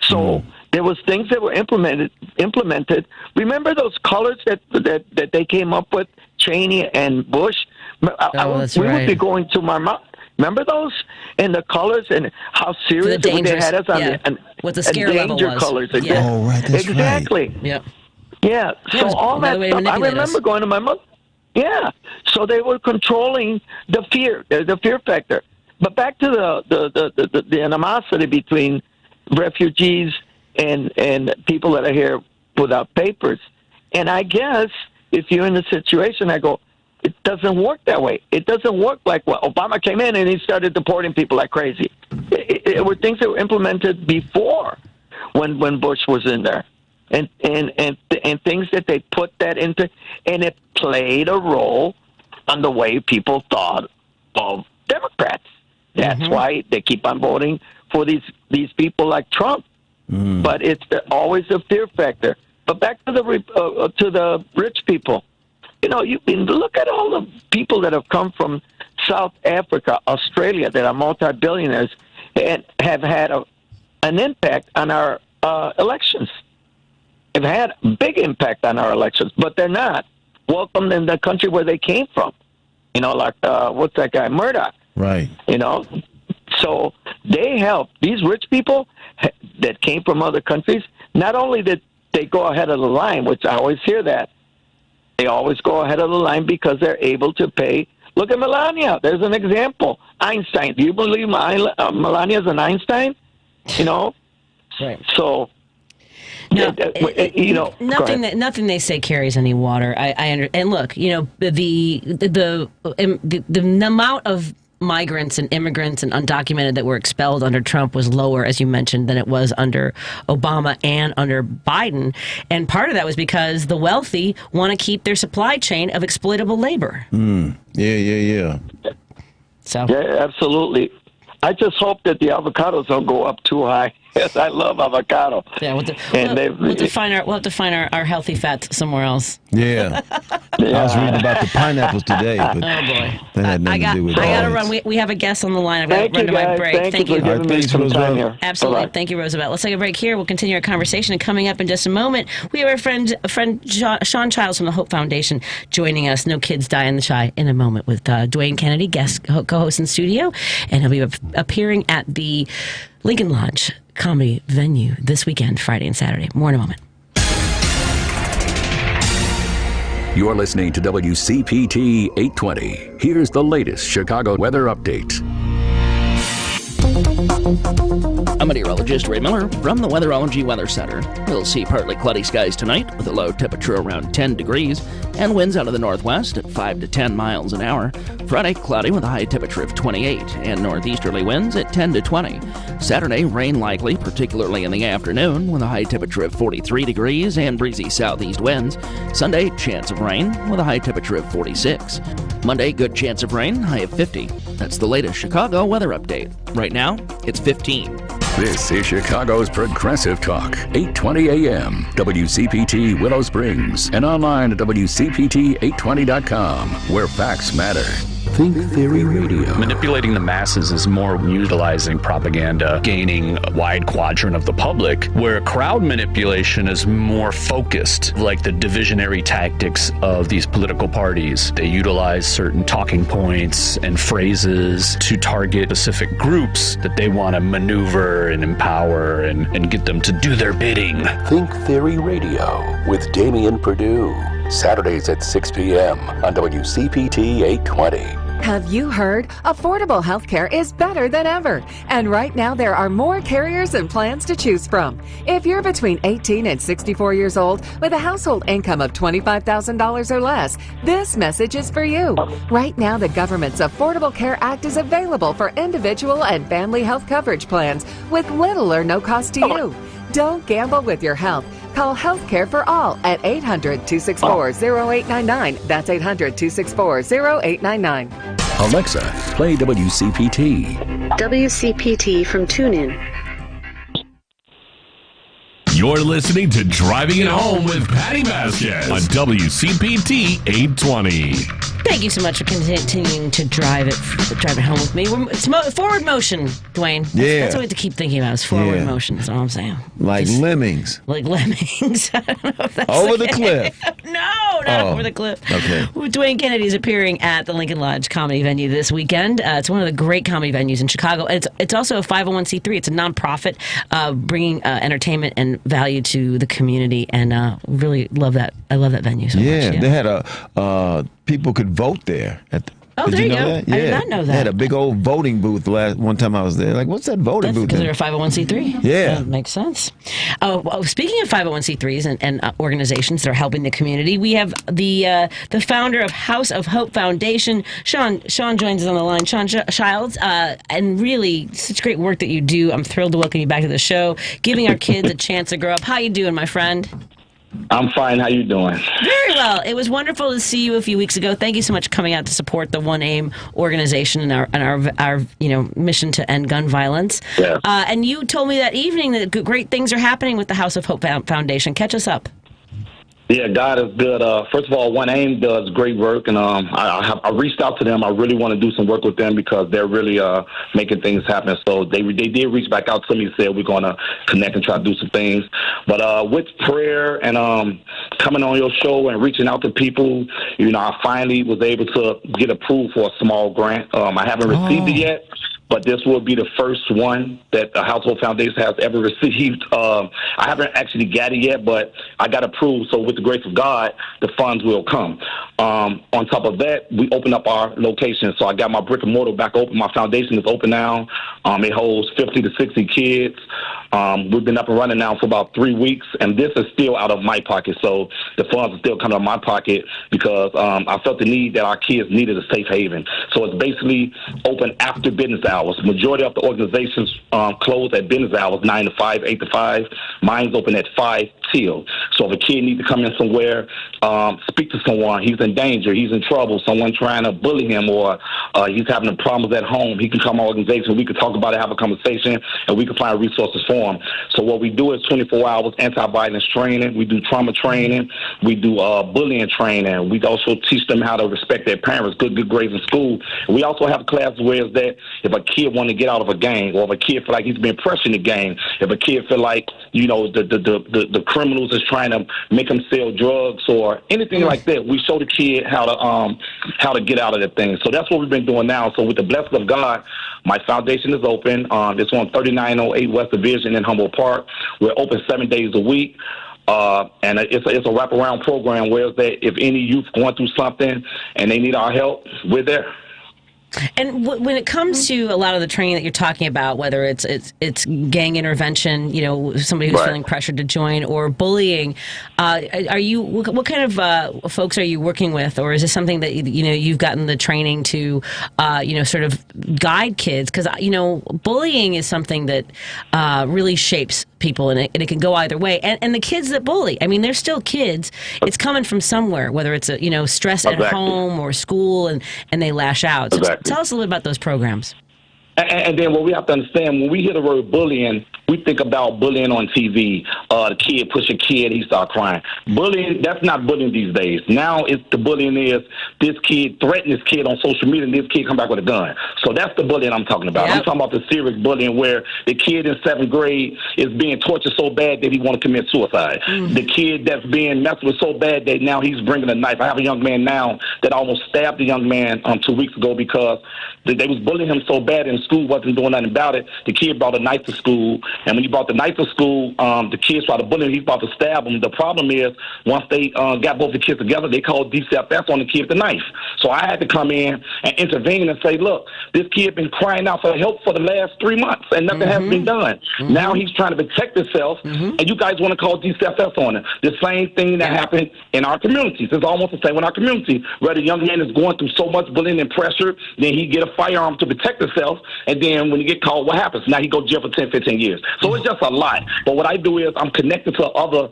So there was things that were implemented. Remember those colors that they came up with, Cheney and Bush? We would be going to Marmont. Remember those? And the colors and how serious they had us on what the scare level was. Colors. Yeah. Oh, right. That's exactly. Right. Yeah. Yeah. So all that stuff. I remember going to my mother. Yeah. So they were controlling the fear factor. But back to the animosity between refugees and people that are here without papers. And I guess if you're in the situation, I go, It doesn't work that way. It doesn't work like what Obama came in and he started deporting people like crazy. It were things that were implemented before when Bush was in there, and things that they put that into, and it played a role on the way people thought of Democrats. That's why they keep on voting for these people like Trump. But it's always a fear factor. But back to the rich people. You know, you look at all the people that have come from South Africa, Australia, that are multi-billionaires and have had an impact on our elections. They've had a big impact on our elections, but they're not welcomed in the country where they came from. You know, like, what's that guy, Murdoch? Right. You know, so they help. These rich people that came from other countries, not only did they go ahead of the line, which I always hear that, they always go ahead of the line because they're able to pay. Look at Melania. There's an example. Einstein. Do you believe Melania's an Einstein? You know? Right. So, no, you know, nothing they say carries any water. And look, you know, the amount of migrants and immigrants and undocumented that were expelled under Trump was lower, as you mentioned, than it was under Obama and under Biden. And part of that was because the wealthy want to keep their supply chain of exploitable labor. Yeah. So yeah, absolutely. I just hope that the avocados don't go up too high. Yes, I love avocado. Yeah, we'll have to find our healthy fats somewhere else. Yeah. I was reading about the pineapples today, but Oh boy, that had nothing to do with I got to dogs. run. We have a guest on the line. I've got to run to my break. Thank you for giving me some time here. Absolutely. Bye-bye. Thank you, Roosevelt. Let's take a break here. We'll continue our conversation. And coming up in just a moment, we have our friend Shawn Childs from the Hope Foundation joining us. No Kids Die in the Shy in a moment with Dwayne Kennedy, guest co-host in studio. And he'll be appearing at the Lincoln Lodge comedy venue this weekend, Friday and Saturday. More in a moment. You're listening to WCPT 820. Here's the latest Chicago weather update. I'm meteorologist Ray Miller from the Weatherology Weather Center. We'll see partly cloudy skies tonight with a low temperature around 10 degrees and winds out of the northwest at 5 to 10 miles an hour. Friday, cloudy with a high temperature of 28 and northeasterly winds at 10 to 20. Saturday, rain likely, particularly in the afternoon, with a high temperature of 43 degrees and breezy southeast winds. Sunday, chance of rain with a high temperature of 46. Monday, good chance of rain, high of 50. That's the latest Chicago weather update. Right now, it's 15. This is Chicago's Progressive Talk, 820 AM, WCPT Willow Springs, and online at WCPT820.com, where facts matter. Think Theory Radio. Manipulating the masses is more utilizing propaganda, gaining a wide quadrant of the public, where crowd manipulation is more focused, like the divisionary tactics of these political parties. They utilize certain talking points and phrases to target specific groups that they want to maneuver and empower and get them to do their bidding. Think Theory Radio with Damian Perdue. Saturdays at 6 p.m. on WCPT 820. Have you heard? Affordable healthcare is better than ever. And right now there are more carriers and plans to choose from. If you're between 18 and 64 years old with a household income of $25,000 or less, this message is for you. Right now the government's Affordable Care Act is available for individual and family health coverage plans with little or no cost to you. Don't gamble with your health. Call Healthcare for All at 800-264-0899. That's 800-264-0899. Alexa, play WCPT. WCPT from TuneIn. You're listening to Driving It Home with Patti Vasquez on WCPT 820. Thank you so much for continuing to drive it home with me. It's forward motion, Dwayne. That's what we have to keep thinking about. Is forward motion. That's all I'm saying. Like lemmings. Like lemmings. I don't know if that's over the cliff. No, not over the cliff. Okay. Dwayne Kennedy is appearing at the Lincoln Lodge comedy venue this weekend. It's one of the great comedy venues in Chicago. It's also a 501c3. It's a nonprofit bringing entertainment and value to the community, and really love that. I love that venue so much. Yeah, they had people could vote there Oh, Did there you you know go. that? I did not know that. They had a big old voting booth one time I was there. Like, what's that voting booth? Because they're a 501c3. Yeah. That makes sense. Oh, well, speaking of 501c3s and organizations that are helping the community, we have the founder of House of Hope Foundation, Shawn. Shawn joins us on the line. Shawn Childs, and really such great work that you do. I'm thrilled to welcome you back to the show, giving our kids a chance to grow up. How you doing, my friend? I'm fine. How you doing? Very well. It was wonderful to see you a few weeks ago. Thank you so much for coming out to support the One Aim organization and our mission to end gun violence. Yeah. And you told me that evening that great things are happening with the House of Hope Foundation. Catch us up. Yeah, God is good. First of all, One Aim does great work, and I reached out to them. I really want to do some work with them because they're really making things happen. So they did reach back out to me and said we're going to connect and try to do some things. But with prayer and coming on your show and reaching out to people, I finally was able to get approved for a small grant. I haven't received it yet, but this will be the first one that the Household Foundation has ever received. I haven't actually got it yet, but I got approved. So with the grace of God, the funds will come. On top of that, we opened up our location. So I got my brick and mortar back open. My foundation is open now. It holds 50 to 60 kids. We've been up and running now for about 3 weeks, and this is still out of my pocket. So the funds are still coming out of my pocket because I felt the need that our kids needed a safe haven. So it's basically open after business hours. Majority of the organizations close at business hours, 9 to 5, 8 to 5. Mine's open at 5 till. So if a kid needs to come in somewhere, speak to someone, he's in danger, he's in trouble, someone trying to bully him, or he's having problems at home, he can come to our organization, we can talk about it, have a conversation, and we can find resources for him. So what we do is 24 hours anti-violence training. We do trauma training. We do bullying training. We also teach them how to respect their parents, good grades in school. We also have classes where it's that if a kid want to get out of a gang, or if a kid feel like he's been pressured in the gang, if a kid feel like, the criminals is trying to make him sell drugs or anything like that, we show the kid how to get out of that thing. So that's what we've been doing now. So with the blessing of God, my foundation is open. It's on 3908 West Division in Humboldt Park. We're open 7 days a week. And it's a wraparound program where if any youth going through something and they need our help, we're there. And when it comes to a lot of the training that you're talking about, whether it's gang intervention, somebody who's feeling pressured to join, or bullying, are you what kind of folks are you working with, or is this something that you've gotten the training to sort of guide kids? Because bullying is something that really shapes people, and it can go either way. And the kids that bully, I mean, they're still kids. It's coming from somewhere, whether it's stress at home or school, and they lash out. So tell us a little bit about those programs. And then what we have to understand, when we hear the word bullying, we think about bullying on TV. The kid push a kid, he start crying. Bullying, that's not bullying these days. Now the bullying is this kid threaten this kid on social media, and this kid come back with a gun. So that's the bullying I'm talking about. Yep. I'm talking about the serious bullying where the kid in 7th grade is being tortured so bad that he want to commit suicide. The kid that's being messed with so bad that now he's bringing a knife. I have a young man now that almost stabbed a young man 2 weeks ago because they was bullying him so bad in school, wasn't doing nothing about it. The kid brought a knife to school, and when he brought the knife to school, the kids tried to bully him. He's about to stab him. The problem is, once they got both the kids together, they called DCFS on the kid with the knife. So I had to come in and intervene and say, look, this kid been crying out for help for the last 3 months, and nothing has been done. Now he's trying to protect himself, and you guys want to call DCFS on him. The same thing that happened in our communities. It's almost the same in our community, where the young man is going through so much bullying and pressure, then he get a firearm to protect himself, and then when he get called, what happens? Now he go to jail for 10, 15 years. So it's just a lot. But what I do is I'm connected to other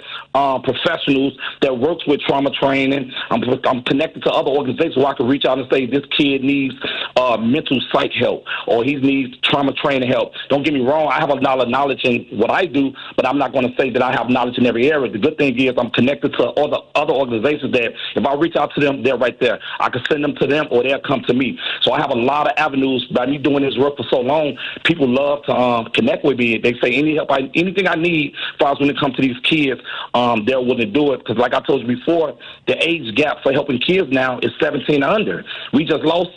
professionals that works with trauma training. I'm connected to other organizations where I can reach out and say this kid needs mental psych help, or he needs trauma training help. Don't get me wrong, I have a lot of knowledge in what I do, but I'm not going to say that I have knowledge in every area. The good thing is I'm connected to all the other organizations that if I reach out to them, they're right there. I can send them to them or they'll come to me. So I have a lot of avenues. By me doing this work for so long, people love to connect with me. They say any help, anything I need as far as when it comes to these kids, they're willing to do it. Because like I told you before, the age gap for helping kids now is 17 and under. We just lost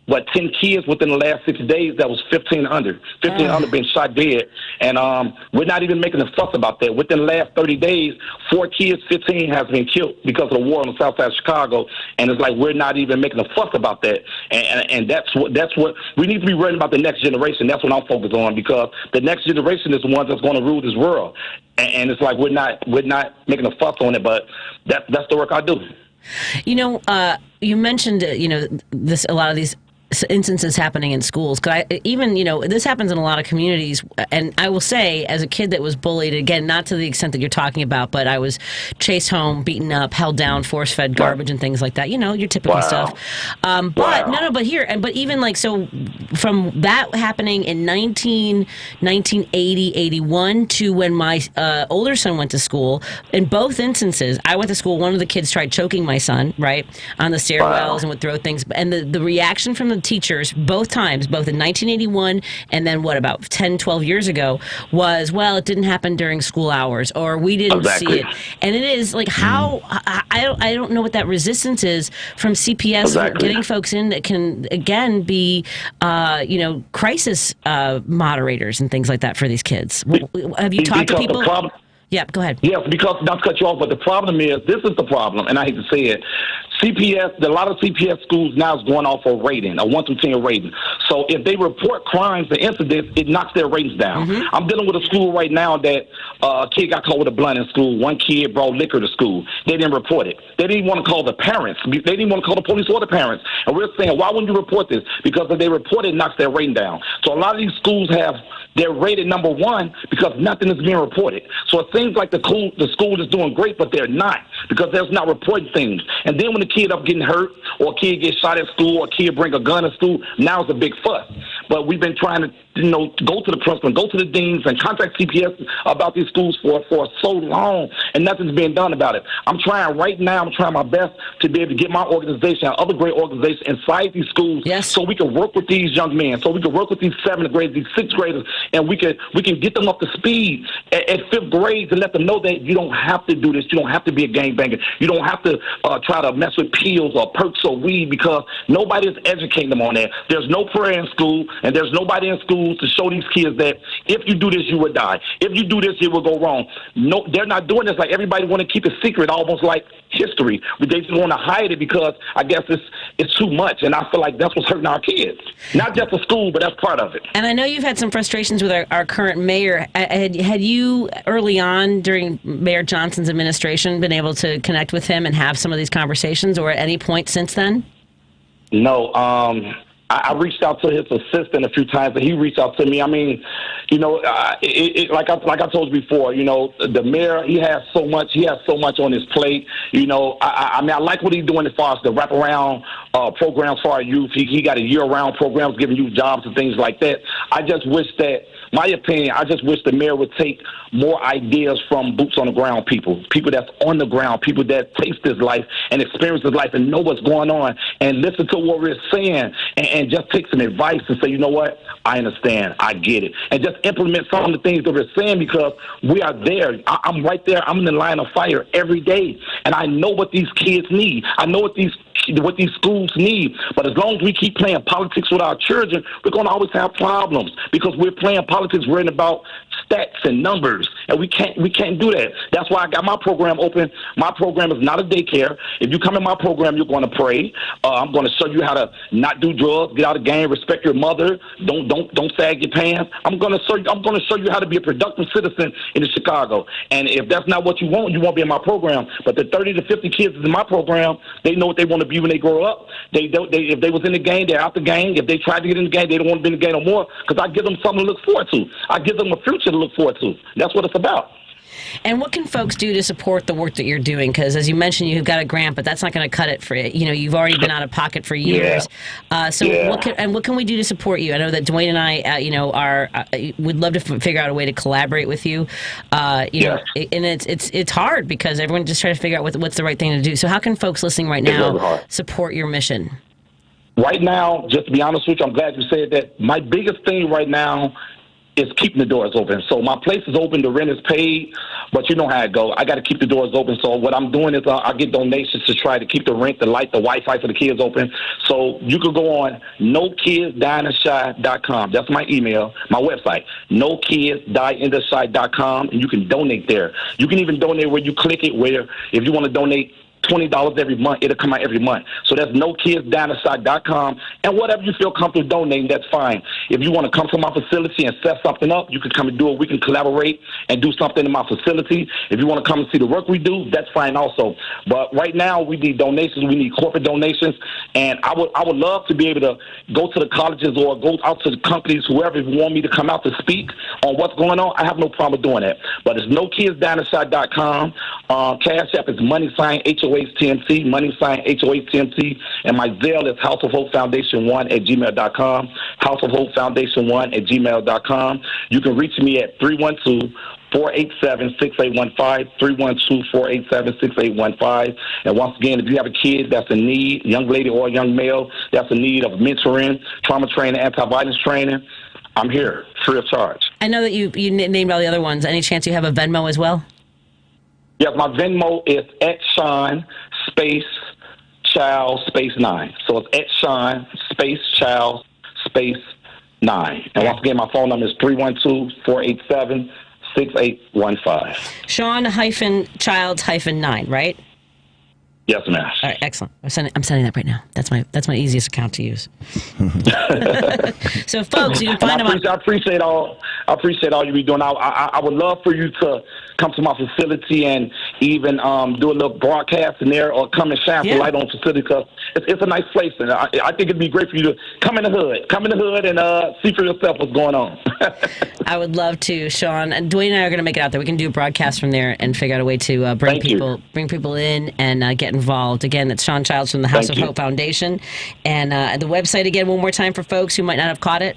but 10 kids within the last 6 days that was 15 under. 15 under being shot dead. And we're not even making a fuss about that. Within the last 30 days, 4 kids, 15 has been killed because of the war on the south side of Chicago. And it's like we're not even making a fuss about that. And that's what we need to be worrying about the next generation. That's what I'm focused on, because the next generation is the ones that's going to rule this world. And it's like we're not making a fuss on it, but that's the work I do. You know, you mentioned, a lot of these instances happening in schools. This happens in a lot of communities. And I will say, as a kid that was bullied, again, not to the extent that you're talking about, but I was chased home, beaten up, held down, force-fed garbage and things like that. Your typical stuff. But even like, so from that happening in 1980, 81 to when my older son went to school, in both instances, I went to school, one of the kids tried choking my son, right, on the stairwells and would throw things. And the reaction from the teachers, both times, both in 1981 and then about 10, 12 years ago, was, well, it didn't happen during school hours, or we didn't see it. And it is like, how, I don't know what that resistance is from CPS getting folks in that can, again, be, crisis moderators and things like that for these kids. Have you talked to people? Yeah, go ahead. Yes, because, not to cut you off, but the problem is, this is the problem, and I hate to say it, CPS, a lot of CPS schools now is going off a rating, a 1 through 10 rating. So if they report crimes and incidents, it knocks their ratings down. I'm dealing with a school right now that a kid got caught with a blunt in school. One kid brought liquor to school. They didn't report it. They didn't want to call the parents. They didn't want to call the police or the parents. And we're saying, why wouldn't you report this? Because if they report it, it knocks their rating down. So a lot of these schools they're rated number 1 because nothing is being reported. So it seems like the school is doing great, but they're not, because they're not reporting things. And then when the kid up getting hurt, or a kid gets shot at school, or a kid bring a gun to school, now it's a big fuss. But we've been trying to, go to the principal, go to the deans, and contact CPS about these schools for so long, and nothing's being done about it. I'm trying my best to be able to get my organization and other great organizations inside these schools, so we can work with these young men, so we can work with these 7th graders, these 6th graders, and we can get them up to speed at 5th grade, and let them know that you don't have to do this. You don't have to be a gangbanger. You don't have to try to mess with pills or perks or weed, because nobody is educating them on that. There's no prayer in school, and there's nobody in school to show these kids that if you do this, you will die. If you do this, it will go wrong. No, they're not doing this. Like, everybody want to keep it secret, almost like history. They just want to hide it because I guess it's too much, and I feel like that's what's hurting our kids. Not just the school, but that's part of it. And I know you've had some frustrations with our current mayor. Had you, early on during Mayor Johnson's administration, been able to connect with him and have some of these conversations, or at any point since then? No. I reached out to his assistant a few times, and he reached out to me. I mean, like I told you before, the mayor, he has so much on his plate. I mean, I like what he's doing as far as the wraparound programs for our youth. He got a year-round programs giving youth jobs and things like that. I just wish the mayor would take more ideas from boots on the ground people that's on the ground, people that taste this life and experience this life and know what's going on, and listen to what we're saying, and just take some advice and say, you know what, I understand, I get it, and just implement some of the things that we're saying, because we are there. I'm right there. I'm in the line of fire every day, and I know what these kids need. I know what these schools need. But as long as we keep playing politics with our children, we're going to always have problems, because we're playing politics worrying about stats and numbers, and we can't do that. That's why I got my program open. My program is not a daycare. If you come in my program, you're going to pray. I'm going to show you how to not do drugs, get out of gang, respect your mother, don't sag your pants. I'm going to show you how to be a productive citizen in Chicago. And if that's not what you won't be in my program. But the 30 to 50 kids in my program, they know what they want to be when they grow up. If they was in the gang, they're out the gang. If they tried to get in the gang, they don't want to be in the gang no more, because I give them something to look forward to. I give them a future to look forward to. That's what it's about. And what can folks do to support the work that you're doing? Because, as you mentioned, you've got a grant, but that's not going to cut it for you. You've already been out of pocket for years. What can we do to support you? I know that Dwayne and I, would love to figure out a way to collaborate with you. And it's hard, because everyone just tries to figure out what's the right thing to do. So how can folks listening right now support your mission? Right now, just to be honest with you, I'm glad you said that. My biggest thing right now is keeping the doors open. So my place is open, the rent is paid, but you know how it go. I got to keep the doors open. So what I'm doing is I get donations to try to keep the rent, the light, the Wi-Fi for the kids open. So you could go on nokidsdieindtheshy.com. That's my email, my website, nokidsdieindtheshy.com, and you can donate there. You can even donate where you click it, where if you want to donate $20 every month, it'll come out every month. So that's nokidsdieindtheshy.com, and whatever you feel comfortable donating, that's fine. If you want to come to my facility and set something up, you can come and do it. We can collaborate and do something in my facility. If you want to come and see the work we do, that's fine also. But right now, we need donations. We need corporate donations, and I would love to be able to go to the colleges or go out to the companies, whoever want me to come out to speak on what's going on. I have no problem doing that. But it's nokidsdieindtheshy.com. Cash App is $HOHTMC, $HOHTMC, and my Zelle is houseofhopefoundation1@gmail.com, houseofhopefoundation1@gmail.com. You can reach me at 312-487-6815, 312-487-6815. And once again, if you have a kid that's in need, young lady or young male that's in need of mentoring, trauma training, anti-violence training, I'm here, free of charge. I know that you named all the other ones. Any chance you have a Venmo as well? Yes, my Venmo is @Shawn Child 9. So it's @Shawn Child 9. And once again, my phone number is 312-487-6815. Shawn-Childs-9, right? Yes, ma'am. All right, excellent. I'm sending that right now. That's my easiest account to use. So, folks, you can find them on. I appreciate all you be doing. I would love for you to come to my facility and even do a little broadcast in there, or come and shine some light on the facility, because it's a nice place, and I think it'd be great for you to come in the hood and see for yourself what's going on. I would love to, Shawn. And Dwayne and I are going to make it out there. We can do a broadcast from there and figure out a way to bring people in and get involved. Again, that's Shawn Childs from the House of Hope Foundation. And the website, again, one more time for folks who might not have caught it.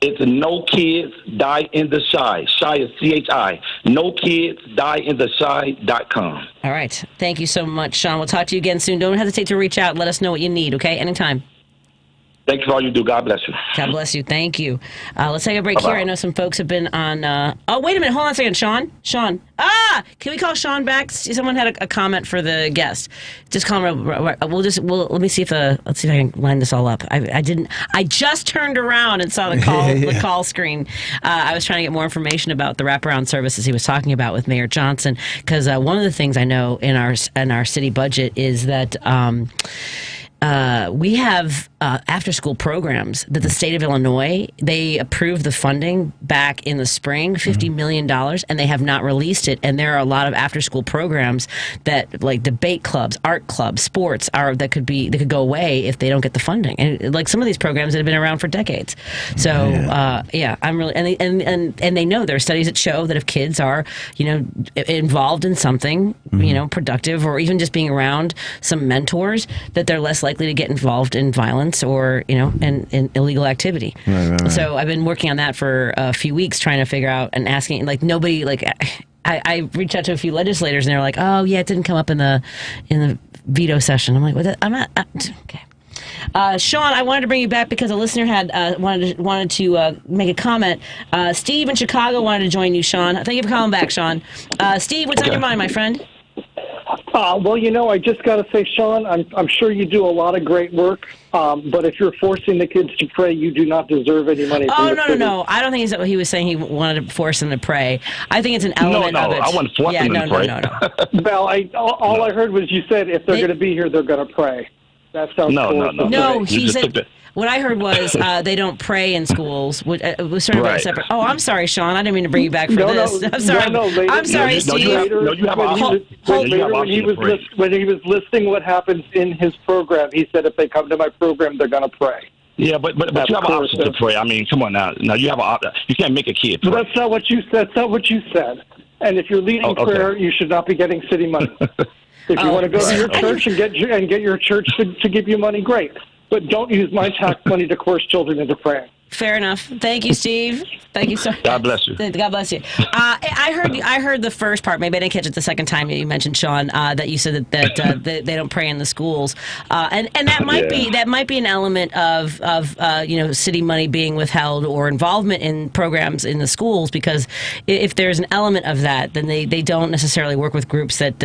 It's No Kids Die in the Shy. Shy is CHI. NoKidsDieInTheShy.com. All right. Thank you so much, Shawn. We'll talk to you again soon. Don't hesitate to reach out and let us know what you need, okay? Anytime. Thank you for all you do. God bless you. God bless you. Thank you. Let's take a break here. I know some folks have been on. Oh, wait a minute. Hold on a second, Shawn. Can we call Shawn back? Someone had a comment for the guest. Just call him. Let me see if let's see if I can line this all up. I just turned around and saw the call screen. I was trying to get more information about the wraparound services he was talking about with Mayor Johnson, because one of the things I know in our city budget is that. We have after-school programs that the state of Illinois, they approved the funding back in the spring, $50 million, and they have not released it. And there are a lot of after-school programs that, like debate clubs, art clubs, sports, that could go away if they don't get the funding. And like some of these programs that have been around for decades. So I'm really and they know there are studies that show that if kids are involved in something productive, or even just being around some mentors, that they're less likely to get involved in violence or in illegal activity. Right. So I've been working on that for a few weeks, trying to figure out and asking, like, nobody, like, I reached out to a few legislators and they're like, oh yeah, it didn't come up in the veto session. I'm like, well, I'm not okay. Shawn, I wanted to bring you back because a listener had wanted to make a comment. Steve in Chicago wanted to join you, Shawn. Thank you for calling back, Shawn. Steve, what's on your mind, my friend? Well, I just got to say, Shawn, I'm sure you do a lot of great work, but if you're forcing the kids to pray, you do not deserve any money from the city. No. I don't think that's what he was saying. He wanted to force them to pray. I think it's an element of it. I wasn't forcing them to pray. No. Well, all I heard was you said if they're going to be here, they're going to pray. That sounds cool. No, he said... What I heard was they don't pray in schools. It was sort of a separate. Oh, I'm sorry, Shawn. I didn't mean to bring you back for this. I'm sorry. I'm sorry, Steve. When he was listing what happens in his program, he said if they come to my program, they're going to pray. Yeah, but you have an option to pray. I mean, come on now. Now you have an option. You can't make a kid pray. But that's not what you said. And if you're leading prayer, you should not be getting city money. If you want to go to your church and get your church to give you money, great. But don't use my tax money to coerce children into praying. Fair enough. Thank you, Steve. Thank you so much. God bless you. God bless you. I heard the first part. Maybe I didn't catch it the second time you mentioned, Shawn, that you said that they don't pray in the schools, and that might be an element of city money being withheld or involvement in programs in the schools, because if there's an element of that, then they don't necessarily work with groups that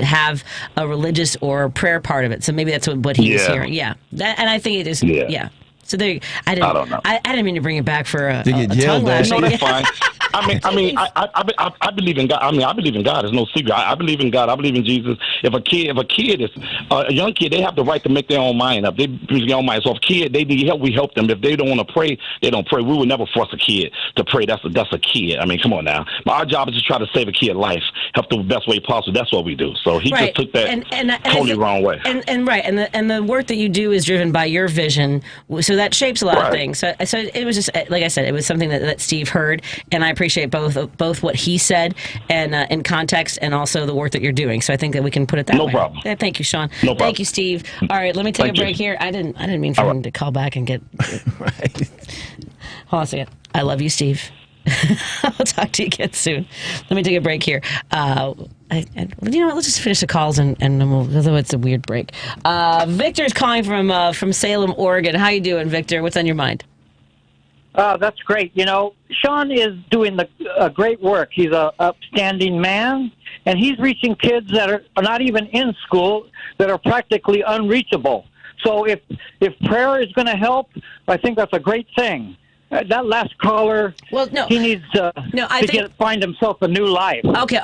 have a religious or prayer part of it. So maybe that's what he was hearing. Yeah, and I think it is. Yeah. So there, I don't know. I didn't mean to bring it back for a tongue lash. No, that's fine. I believe in God. I believe in God. It's no secret. I believe in God. I believe in Jesus. If a kid is a young kid, they have the right to make their own mind up. They make their own mind. So if kid, they need help, we help them. If they don't want to pray, they don't pray. We would never force a kid to pray. That's a kid. I mean, come on now. Our job is to try to save a kid's life, help the best way possible. That's what we do. So he just took that totally wrong way. And the work that you do is driven by your vision. So that shapes a lot of things. So it was just, like I said, it was something that Steve heard, and I appreciate both what he said and in context, and also the work that you're doing. So I think that we can put it that way. No problem. Thank you, Shawn. No problem. Thank you, Steve. All right, let me take a break here. I didn't mean for him to call back and get. Right. Hold on a second. I love you, Steve. I'll talk to you again soon. Let me take a break here. Let's just finish the calls and then although it's a weird break. Victor's calling from Salem, Oregon. How you doing, Victor? What's on your mind? That's great. Shawn is doing great work. He's an upstanding man, and he's reaching kids that are not even in school, that are practically unreachable. So if prayer is going to help, I think that's a great thing. That last caller, he needs to find himself a new life. Okay,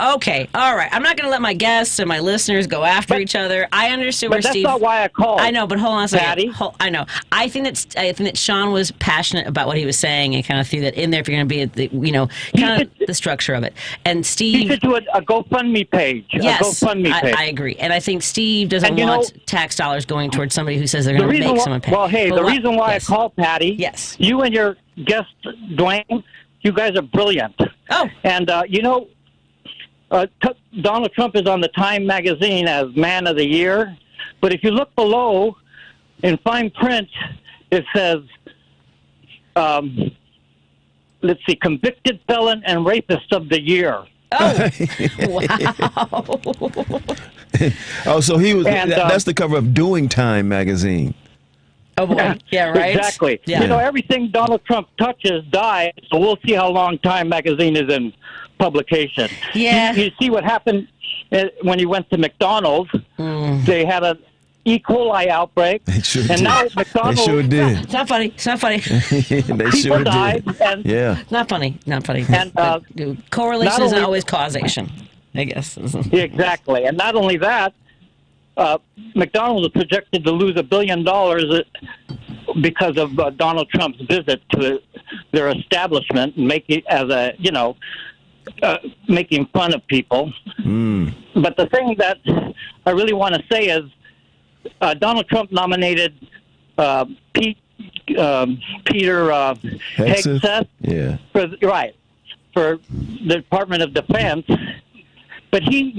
all right. I'm not going to let my guests and my listeners go after each other. I understood where Steve. But that's not why I called. I know, but hold on a second. Patty. I know. I think that Shawn was passionate about what he was saying and kind of threw that in there. If you're going to be at the structure of it, and Steve, you should do a GoFundMe page. Yes, a GoFundMe page. I agree, and I think Steve doesn't want tax dollars going towards somebody who says they're going to make someone pay. Well, hey, the reason why I called Patty. Yes. You and your guest Dwayne, you guys are brilliant. Oh, and Donald Trump is on the Time magazine as Man of the Year, but if you look below in fine print, it says, convicted felon and rapist of the year. Oh, wow! Oh, so he was. That's the cover of Doing Time magazine. Oh boy! Yeah, right. Exactly. Yeah. Everything Donald Trump touches dies. So we'll see how long Time magazine is in publication. Yeah. You see what happened when he went to McDonald's? They had an E. coli outbreak, now McDonald's. They sure did. It's not funny. They sure died, did. And Not funny. And correlation isn't always causation, I guess. Exactly. And not only that, McDonald's is projected to lose $1 billion because of Donald Trump's visit to their establishment and making making fun of people. But the thing that I really want to say is Donald Trump nominated Peter Hegseth for the Department of Defense. But he's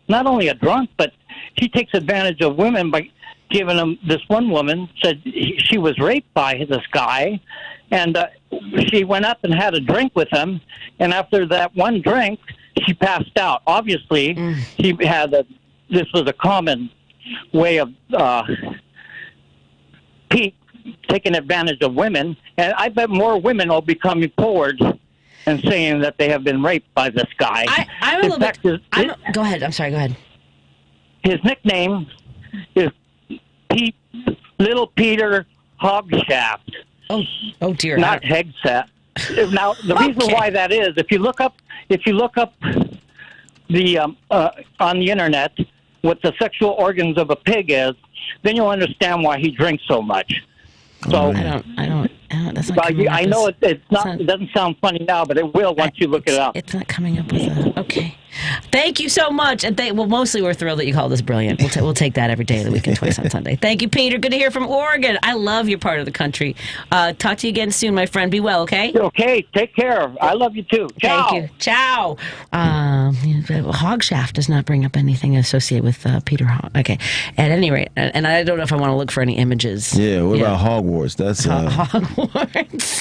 not only a drunk, but he takes advantage of women by giving him. This one woman said she was raped by this guy, and she went up and had a drink with him, and after that one drink, she passed out. Obviously, he had this was a common way of Pete taking advantage of women, and I bet more women will be coming forward and saying that they have been raped by this guy. Go ahead. I'm sorry. Go ahead. His nickname is Little Peter Hogshaft. Oh dear. Not Hegseth. Now the reason why that is, if you look up the on the internet what the sexual organs of a pig is, then you'll understand why he drinks so much. So I don't. That's not I know it doesn't sound funny now, but it will once you look it up. It's not coming up with a. Okay. Thank you so much. And mostly we're thrilled that you called us brilliant. We'll take that every day of the week and twice on Sunday. Thank you, Peter. Good to hear from Oregon. I love your part of the country. Talk to you again soon, my friend. Be well, okay? Okay. Take care. I love you too. Ciao. Thank you. Ciao. Hogshaft does not bring up anything associated with Peter Hogg. Okay. At any rate, and I don't know if I want to look for any images. Yeah. What about Hogwarts? That's Hogwarts.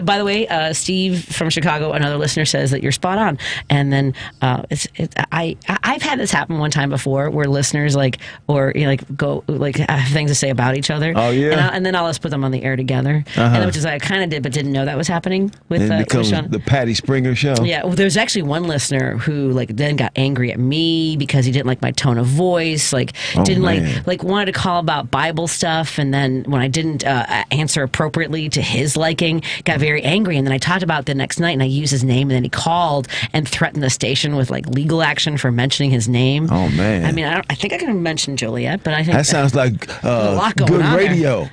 By the way, Steve from Chicago, another listener, says that you're spot on. And then I've had this happen one time before, where listeners have things to say about each other. Oh yeah. And then I'll just put them on the air together, and which is what I kind of did, but didn't know that was happening with. It becomes Shawn. the Patty Springer show. Yeah. Well, there's actually one listener who then got angry at me because he didn't like my tone of voice, wanted to call about Bible stuff, and then when I didn't answer appropriately to his liking, got very angry. And then I talked about it the next night, and I used his name, and then he called and threatened the station with legal action for mentioning his name. Oh man! I mean, I think I can mention Joliet, but I think that sounds like a lot going good on radio.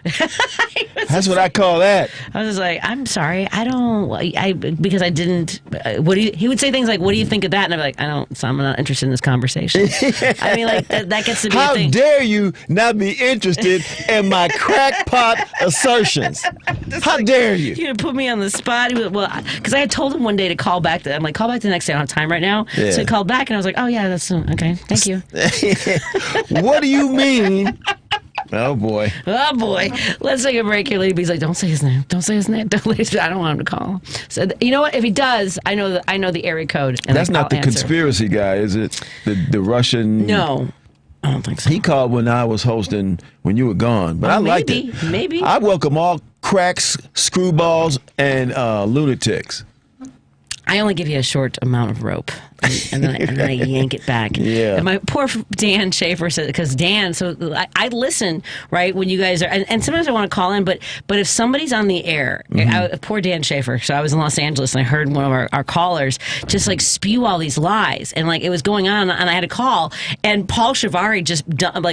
That's what I call that. I was just like, I'm sorry, because I didn't. He would say things like, "What do you think of that?" And I'd be like, I'm not interested in this conversation. I mean, that gets to be. How a thing. dare you not be interested in my crackpot assertions? How dare you? You put me on the spot. Because I had told him one day to call back. I'm like, call back the next day. I don't have time right now. Yeah. So he called back, and I was like, oh yeah, that's okay. Thank you. What do you mean? Oh boy. Let's take a break here, lady. He's like, don't say his name. Don't say his name. I don't want him to call. So you know what? If he does, I know the area code. And that's not the conspiracy guy, is it? The Russian. No. I don't think so. He called when I was hosting when you were gone, but I liked it. Maybe. I welcome all cracks, screwballs, and lunatics. I only give you a short amount of rope, and then I yank it back. Yeah. And my poor Dan Schaefer said, because Dan, so I listen, right, when you guys are, and sometimes I want to call in, but if somebody's on the air, poor Dan Schaefer, so I was in Los Angeles, and I heard one of our callers just spew all these lies, and it was going on, and I had to call, and Paul Shivari just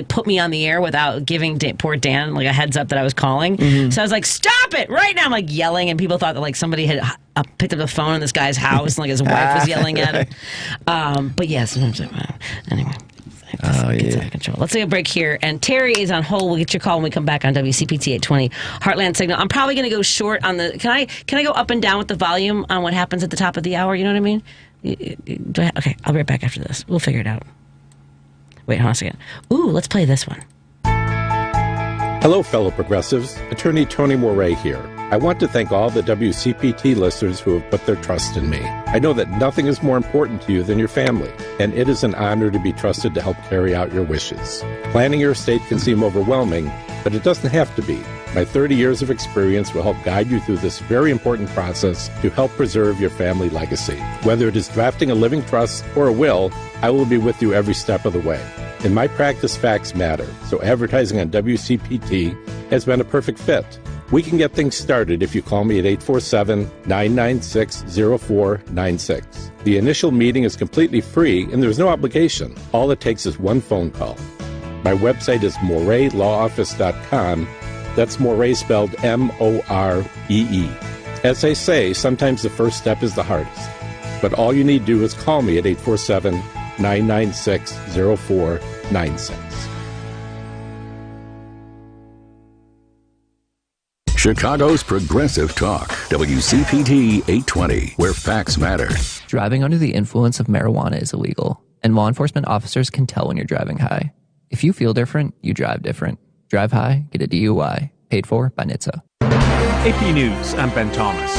put me on the air without giving poor Dan a heads up that I was calling. So I was like, stop it right now. I'm yelling, and people thought that somebody had picked up the phone in this guy's house, and his wife was yelling at him. But yes, anyway. Gets out of control. Let's take a break here. And Terry is on hold. We'll get your call when we come back on WCPT 820 Heartland Signal. I'm probably going to go short on the. Can I go up and down with the volume on what happens at the top of the hour? You know what I mean? Okay, I'll be right back after this. We'll figure it out. Wait, hold on a second. Ooh, let's play this one. Hello, fellow progressives. Attorney Tony Moray here. I want to thank all the WCPT listeners who have put their trust in me. I know that nothing is more important to you than your family, and it is an honor to be trusted to help carry out your wishes. Planning your estate can seem overwhelming, but it doesn't have to be. My 30 years of experience will help guide you through this very important process to help preserve your family legacy. Whether it is drafting a living trust or a will, I will be with you every step of the way. In my practice, facts matter, so advertising on WCPT has been a perfect fit. We can get things started if you call me at 847-996-0496. The initial meeting is completely free and there's no obligation. All it takes is one phone call. My website is moraylawoffice.com. That's Moray spelled M-O-R-E-E. As I say, sometimes the first step is the hardest. But all you need to do is call me at 847-996-0496. Chicago's Progressive Talk, WCPT 820, where facts matter. Driving under the influence of marijuana is illegal, and law enforcement officers can tell when you're driving high. If you feel different, you drive different. Drive high, get a DUI. Paid for by NHTSA. AP News, I'm Ben Thomas.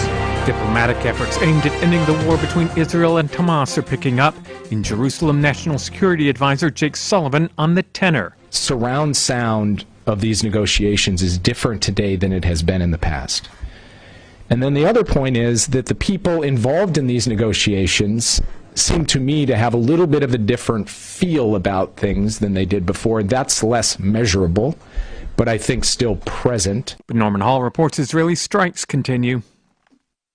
Diplomatic efforts aimed at ending the war between Israel and Hamas are picking up. In Jerusalem, National Security Advisor Jake Sullivan on the tenor. Surround sound of these negotiations is different today than it has been in the past. And then the other point is that the people involved in these negotiations seem to me to have a little bit of a different feel about things than they did before. That's less measurable, but I think still present. But Norman Hall reports Israeli strikes continue.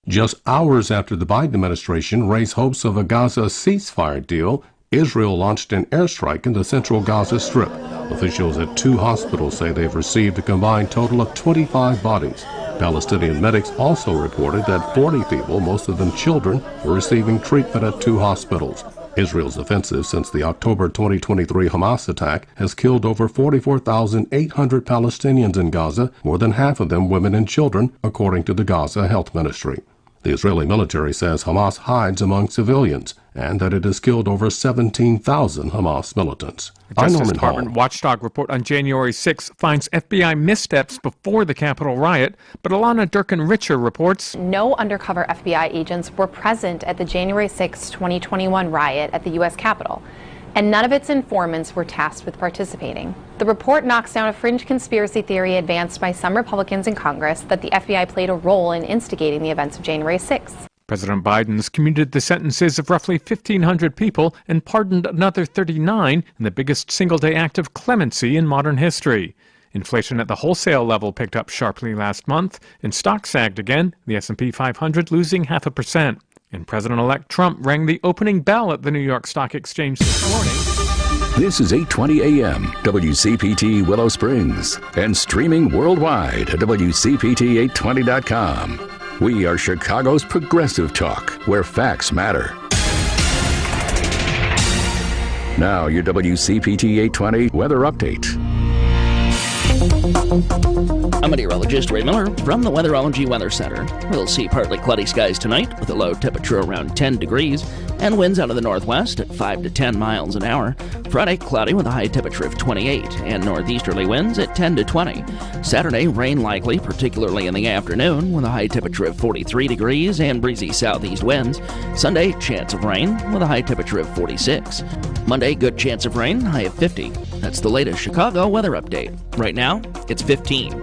Just hours after the Biden administration raised hopes of a Gaza ceasefire deal, Israel launched an airstrike in the central Gaza Strip. Officials at 2 hospitals say they've received a combined total of 25 bodies. Palestinian medics also reported that 40 people, most of them children, were receiving treatment at 2 hospitals. Israel's offensive since the October 2023 Hamas attack has killed over 44,800 Palestinians in Gaza, more than half of them women and children, according to the Gaza Health Ministry. The Israeli military says Hamas hides among civilians and that it has killed over 17,000 Hamas militants. The Justice Department watchdog report on January 6 finds FBI missteps before the Capitol riot, but Alana Durkin-Richer reports no undercover FBI agents were present at the January 6, 2021 riot at the U.S. Capitol, and none of its informants were tasked with participating. The report knocks down a fringe conspiracy theory advanced by some Republicans in Congress that the FBI played a role in instigating the events of January 6. President Biden's commuted the sentences of roughly 1,500 people and pardoned another 39 in the biggest single-day act of clemency in modern history. Inflation at the wholesale level picked up sharply last month, and stocks sagged again, the S&P 500 losing 0.5%. And President-elect Trump rang the opening bell at the New York Stock Exchange this morning. This is 8:20 a.m. WCPT Willow Springs and streaming worldwide at WCPT820.com. We are Chicago's progressive talk, where facts matter. Now, your WCPT 820 weather update. I'm meteorologist Ray Miller from the Weatherology Weather Center. We'll see partly cloudy skies tonight with a low temperature around 10 degrees and winds out of the northwest at 5 to 10 miles an hour. Friday, cloudy with a high temperature of 28 and northeasterly winds at 10 to 20. Saturday, rain likely, particularly in the afternoon, with a high temperature of 43 degrees and breezy southeast winds. Sunday, chance of rain with a high temperature of 46. Monday, good chance of rain, high of 50. That's the latest Chicago weather update. Right now, it's 15.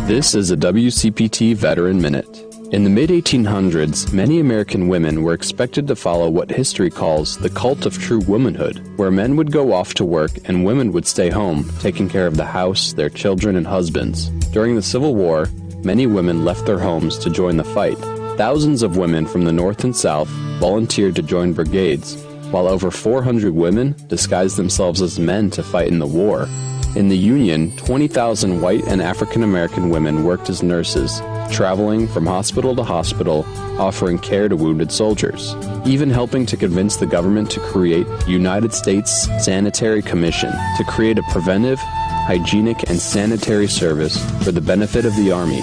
This is a WCPT Veteran Minute. In the mid-1800s, many American women were expected to follow what history calls the cult of true womanhood, where men would go off to work and women would stay home, taking care of the house, their children, and husbands. During the Civil War, many women left their homes to join the fight. Thousands of women from the North and South volunteered to join brigades, while over 400 women disguised themselves as men to fight in the war. In the Union, 20,000 white and African American women worked as nurses, traveling from hospital to hospital, offering care to wounded soldiers, even helping to convince the government to create the United States Sanitary Commission to create a preventive, hygienic, and sanitary service for the benefit of the Army.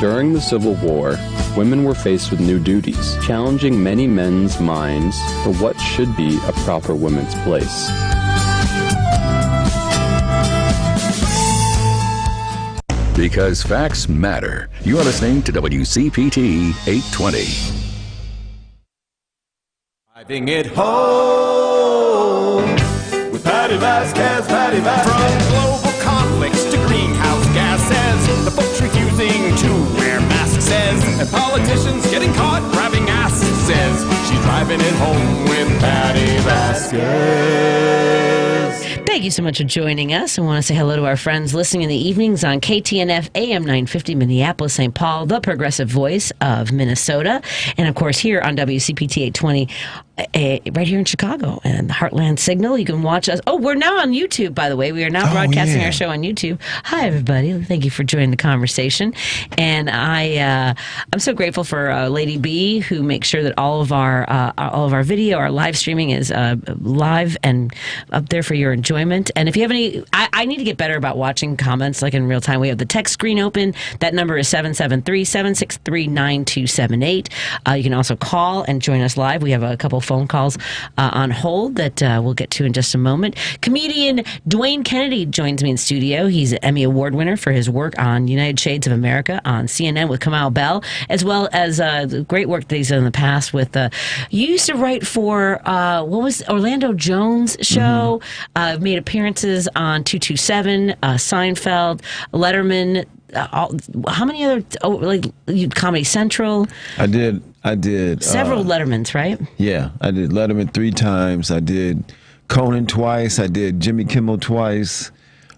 During the Civil War, women were faced with new duties, challenging many men's minds for what should be a proper woman's place. Because facts matter. You are listening to WCPT 820. Driving it home with Patti Vasquez, Patti Vasquez. From global conflicts to greenhouse gases, the folks refusing to wear masks says, and politicians getting caught grabbing asses says, she's driving it home with Patti Vasquez. Thank you so much for joining us. I want to say hello to our friends listening in the evenings on KTNF AM 950 Minneapolis, St. Paul, the progressive voice of Minnesota. And, of course, here on WCPT 820, right here in Chicago and the Heartland Signal. You can watch us. Oh, we're now on YouTube, by the way. We are now broadcasting our show on YouTube. Hi, everybody. Thank you for joining the conversation. And I'm so grateful for Lady B, who makes sure that all of our video, our live streaming is live and up there for your enjoyment. And if you have any, I need to get better about watching comments like in real time. We have the text screen open. That number is 773-763-9278. You can also call and join us live. We have a couple phone calls on hold that we'll get to in just a moment. Comedian Dwayne Kennedy joins me in studio. He's an Emmy Award winner for his work on United Shades of America on CNN with Kamau Bell, as well as the great work that he's done in the past with, you used to write for, what was Orlando Jones' show, made appearances on 227, Seinfeld, Letterman, how many other, Comedy Central? I did several Lettermans, right? Yeah, I did Letterman 3 times. I did Conan twice. I did Jimmy Kimmel twice.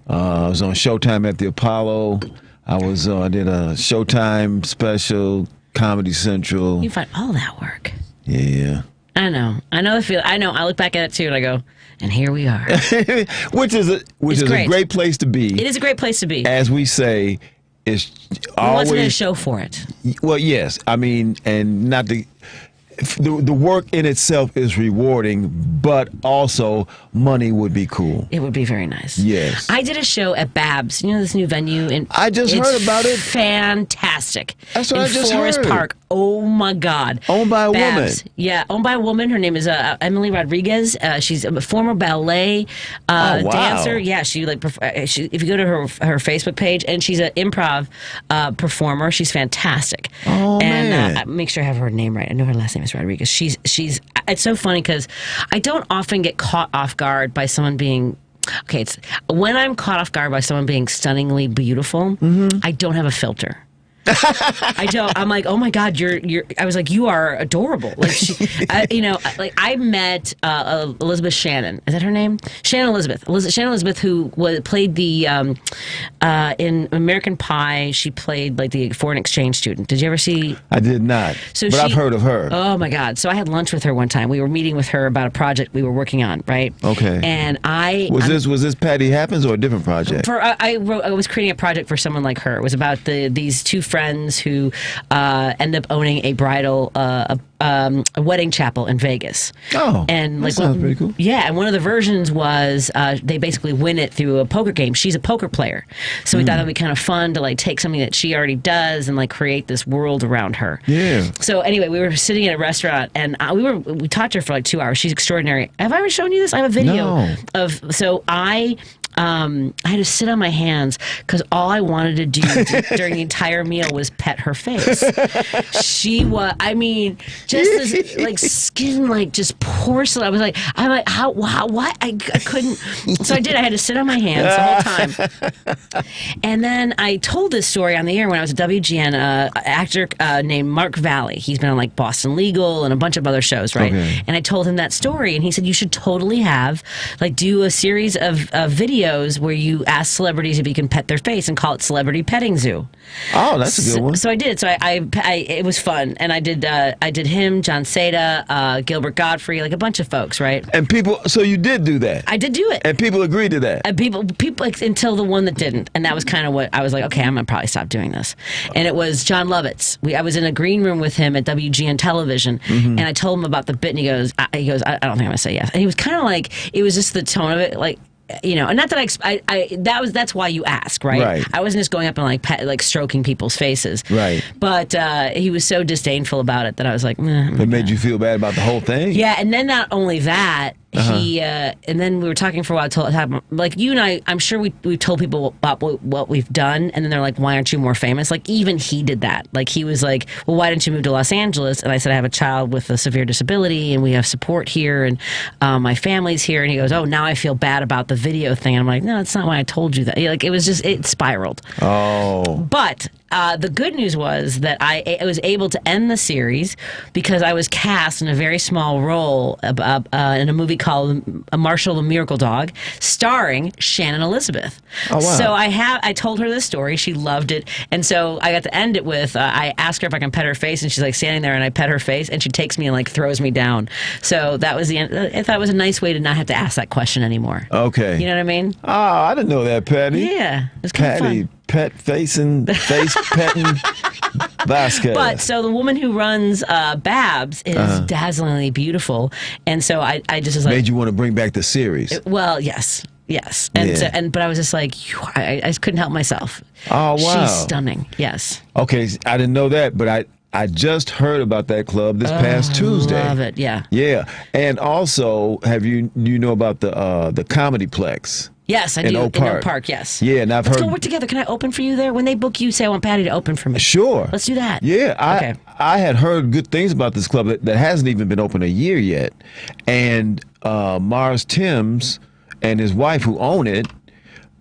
I was on Showtime at the Apollo. I did a Showtime special, Comedy Central. You find all that work. Yeah. I know the feel. I know. I look back at it too and I go, and here we are. which is a great place to be. It is a great place to be. As we say, it's We want always somebody to show for it. Well, yes. I mean, and not the work in itself is rewarding, but also money would be cool. It would be very nice. Yes. I did a show at Babs. You know this new venue? I just heard about it. Fantastic. That's what in I just Forest heard. Park. Oh my God. Owned by a woman. Babs. Yeah, owned by a woman. Her name is Emily Rodriguez. She's a former ballet wow. dancer. Yeah, if you go to her Facebook page, and she's an improv performer. She's fantastic. Oh, and man. make sure I have her name right. I know her last name is Rodriguez. She's. It's so funny because I don't often get caught off guard by someone being. Okay, it's when I'm caught off guard by someone being stunningly beautiful. I don't have a filter. I don't. I'm like, oh my God, you're. I was like, you are adorable. Like, I met Elizabeth Shannon. Is that her name? Shannon Elizabeth, who played the in American Pie. She played like the foreign exchange student. Did you ever see? I did not. But I've heard of her. Oh my God! So I had lunch with her one time. We were meeting with her about a project we were working on, right? Okay. And was this Patty Happens or a different project? I was creating a project for someone like her. It was about these two friends who end up owning a bridal a wedding chapel in Vegas. Oh, and that sounds pretty cool. Yeah, and one of the versions was they basically win it through a poker game. She's a poker player, so we thought it'd be kind of fun to like take something that she already does and like create this world around her. Yeah. So anyway, we were sitting at a restaurant and we talked to her for like 2 hours. She's extraordinary. Have I ever shown you this? I have a video of I had to sit on my hands because all I wanted to do during the entire meal was pet her face. She was, I mean, just this like skin, like just porcelain. I'm like, how, what? I couldn't. So I did. I had to sit on my hands the whole time. And then I told this story on the air when I was at WGN. Actor named Mark Valley. He's been on like Boston Legal and a bunch of other shows, right? Okay. And I told him that story, and he said you should totally do a series of videos where you ask celebrities if you can pet their face and call it Celebrity Petting Zoo. Oh, that's a good one. So I did. So I it was fun, and I did him, John Seda, Gilbert Godfrey, like a bunch of folks, right? And people. So you did do that. I did do it, and people agreed to that. And people like, until the one that didn't, and that was kind of what I was like. Okay, I'm gonna probably stop doing this. And it was John Lovitz. I was in a green room with him at WGN Television, and I told him about the bit, and he goes, I don't think I'm gonna say yes. And he was kind of like, it was just the tone of it, like. You know, and not that that's why you ask, right? Right. I wasn't just going up and like stroking people's faces, right? But he was so disdainful about it that I was like, it made you feel bad about the whole thing. Yeah, and then not only that. He and then we were talking for a while. Like you and I'm sure we've told people about what we've done, and then they're like, "Why aren't you more famous?" Like even he did that. Like he was like, "Well, why didn't you move to Los Angeles?" And I said, "I have a child with a severe disability, and we have support here, and my family's here." And he goes, "Oh, now I feel bad about the video thing." And I'm like, "No, that's not why I told you that." Like it spiraled. Oh, but. The good news was that I was able to end the series because I was cast in a very small role in a movie called Marshall the Miracle Dog, starring Shannon Elizabeth. Oh, wow. So I told her this story. She loved it, and so I got to end it with I asked her if I can pet her face, and she's like standing there, and I pet her face, and she takes me and like throws me down. So that was the end. I thought it was a nice way to not have to ask that question anymore. Okay. You know what I mean? Oh, I didn't know that, Patty. Yeah, it was kind of fun. Pet facing, face petting Vasquez. But so the woman who runs Babs is dazzlingly beautiful, and so I just was like, made you want to bring back the series. Well, yes, and Yeah. so, but I was just like, I just couldn't help myself. Oh, wow, she's stunning. Yes. Okay, I didn't know that, but I just heard about that club this past Tuesday. Love it. Yeah. Yeah, and also, you know about the Comedy Plex? Yes, I do. In Oak Park, yes. Yeah, and I've Let's heard. go work together. Can I open for you there? When they book you, say I want Patty to open for me. Sure. Let's do that. Yeah, Okay. I had heard good things about this club that hasn't even been open a year yet, and Mars Timms and his wife who own it,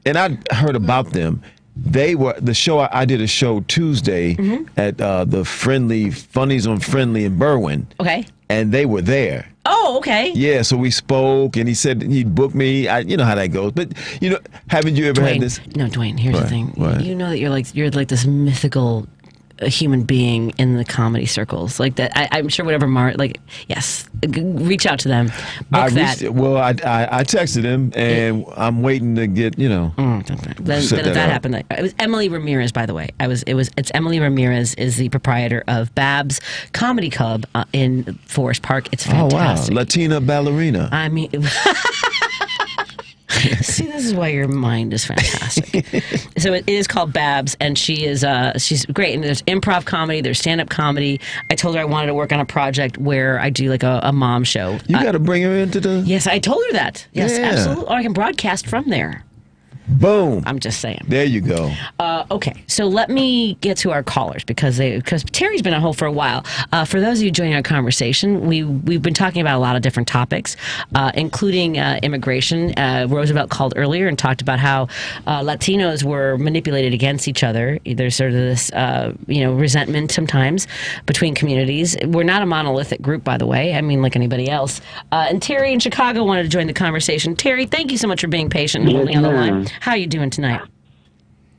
and I heard about them. They were the show. I did a show Tuesday at the Funnies on Friendly in Berwyn. Okay. And they were there. Oh, okay. Yeah, so we spoke, and he said he'd book me. You know how that goes. But haven't you ever had this? No, Dwayne. Here's the thing. What? You know that you're like this mythical a human being in the comedy circles like that. I'm sure whatever yes, reach out to them. Book that. I texted him, and I'm waiting to get Then that happened. It was Emily Ramirez, by the way. It's Emily Ramirez is the proprietor of Babs Comedy Club in Forest Park. It's fantastic. Oh wow, Latina ballerina. I mean. See, this is why your mind is fantastic. So it is called Babs, and she's great. And there's improv comedy, there's stand-up comedy. I told her I wanted to work on a project where I do like a mom show. You got to bring her into the... Yes, I told her that. Yes, Yeah. absolutely. Or I can broadcast from there. Boom. I'm just saying. There you go. Okay, so let me get to our callers because Terry's been on hold for a while. For those of you joining our conversation, we've been talking about a lot of different topics, including immigration. Roosevelt called earlier and talked about how Latinos were manipulated against each other. There's sort of this resentment sometimes between communities. We're not a monolithic group, by the way. I mean, like anybody else. And Terry in Chicago wanted to join the conversation. Terry, thank you so much for being patient and holding on the line. How are you doing tonight?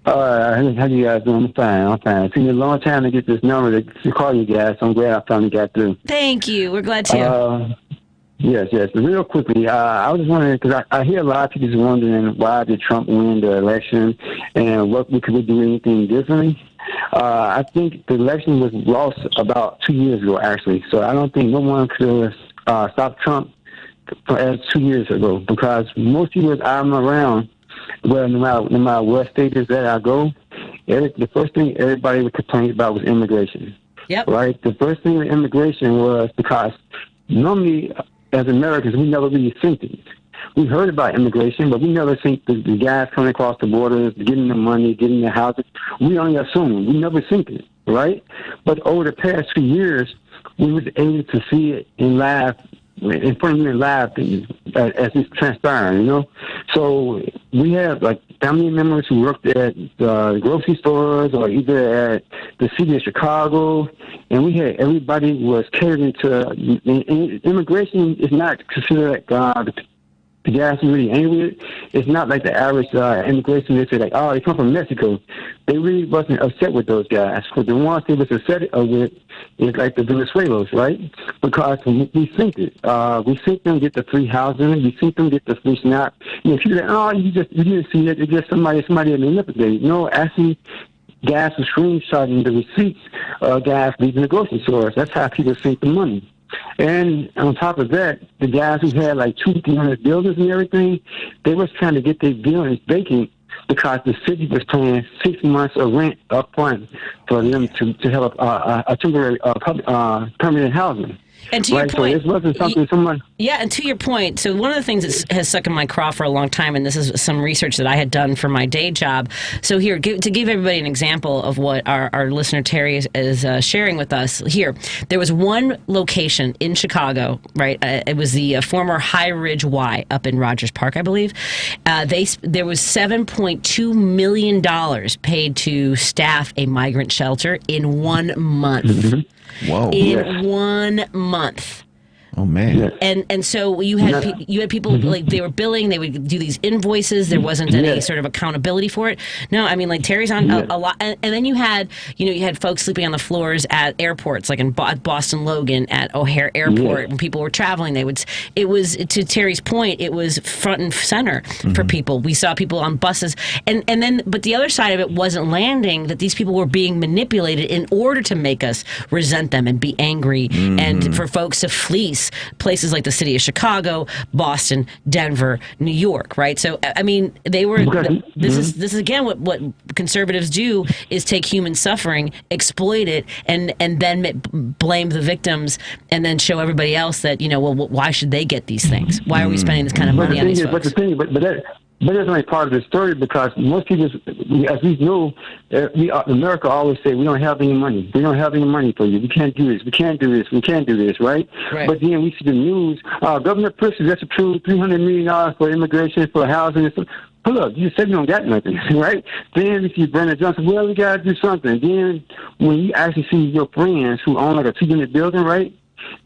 How you guys doing? I'm fine. It's been a long time to get this number to call you guys. So I'm glad I finally got through. Thank you. We're glad to. Yes. But real quickly, I was wondering, because I hear a lot of people wondering why did Trump win the election and what we could do anything differently. I think the election was lost about 2 years ago, actually. So I don't think no one could stop Trump as 2 years ago, because most people I'm around, well, no matter what state is that I go, the first thing everybody would complain about was immigration. Yep. Right? The first thing with immigration was because normally, as Americans, we never really think it. We heard about immigration, but we never think the guys coming across the borders, getting the money, getting the houses. We only assume. We never think it, right? But over the past few years, we were able to see it in live, in front of me in live as it's transpiring, So we have like family members who worked at grocery stores or either at the city of Chicago, and we had everybody was catering to. Immigration is not considered the guys who really angry with it. It's not like the average immigration. They say like, oh, they come from Mexico. They really wasn't upset with those guys. But the ones they was upset with is like the Venezuelans, right? Because we think it. We think them get the free housing. We think them get the free SNAP. People say, oh, you didn't see it. It's just somebody that manipulated. No, actually, guys were screenshotting the receipts of guys leaving the grocery stores. That's how people think the money. And on top of that, the guys who had like 200-300 buildings and everything, they was trying to get their buildings vacant because the city was paying 6 months of rent up front for them to have a temporary permanent housing. And to your point, so this wasn't something someone. Yeah, and to your point, so one of the things that has stuck in my craw for a long time, and this is some research that I had done for my day job. So here, to give everybody an example of what our listener Terry is sharing with us here, there was one location in Chicago, right? It was the former High Ridge Y up in Rogers Park, I believe. There was $7.2 million paid to staff a migrant shelter in 1 month. Mm-hmm. Whoa! In 1 month. Oh man! And so you had people like they were billing. They would do these invoices. There wasn't any sort of accountability for it. No, I mean like Terry's on a lot. And then you had folks sleeping on the floors at airports, like in Boston Logan at O'Hare Airport when people were traveling. It was to Terry's point. It was front and center for people. We saw people on buses, and then but the other side of it wasn't landing. That these people were being manipulated in order to make us resent them and be angry, and for folks to fleece places like the city of Chicago, Boston, Denver, New York, right? So, I mean, they were. This is again what conservatives do is take human suffering, exploit it, and then blame the victims, and then show everybody else that why should they get these things? Why are we spending this kind of money on these folks? But that's only part of the story because most people, as we know, America always say, we don't have any money. We don't have any money for you. We can't do this. We can't do this. We can't do this, right? But then we see the news. Governor Pritzker just approved $300 million for immigration, for housing. Hold up, you said you don't got nothing, right? Then we see Brandon Johnson, well, we got to do something. Then when you actually see your friends who own like a 2-unit building, right?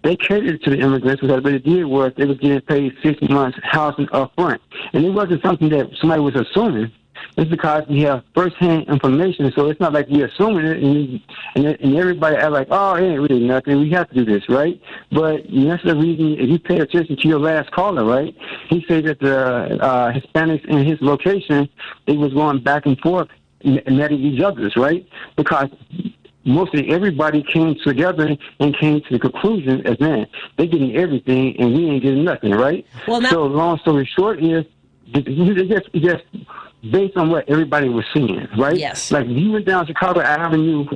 They catered to the immigrants because what they did was they was getting paid 6 months housing up front. And it wasn't something that somebody was assuming. It's because we have first-hand information, so it's not like we're assuming it, and everybody act like, oh, it ain't really nothing. We have to do this, right? But that's the reason, if you pay attention to your last caller, right, he said that the Hispanics in his location, they was going back and forth and netting each other's, right? Because mostly everybody came together and came to the conclusion as, man, they're getting everything and we ain't getting nothing, right? Well, so long story short is, it's just based on what everybody was seeing, right? Yes. Like, if you went down Chicago Avenue,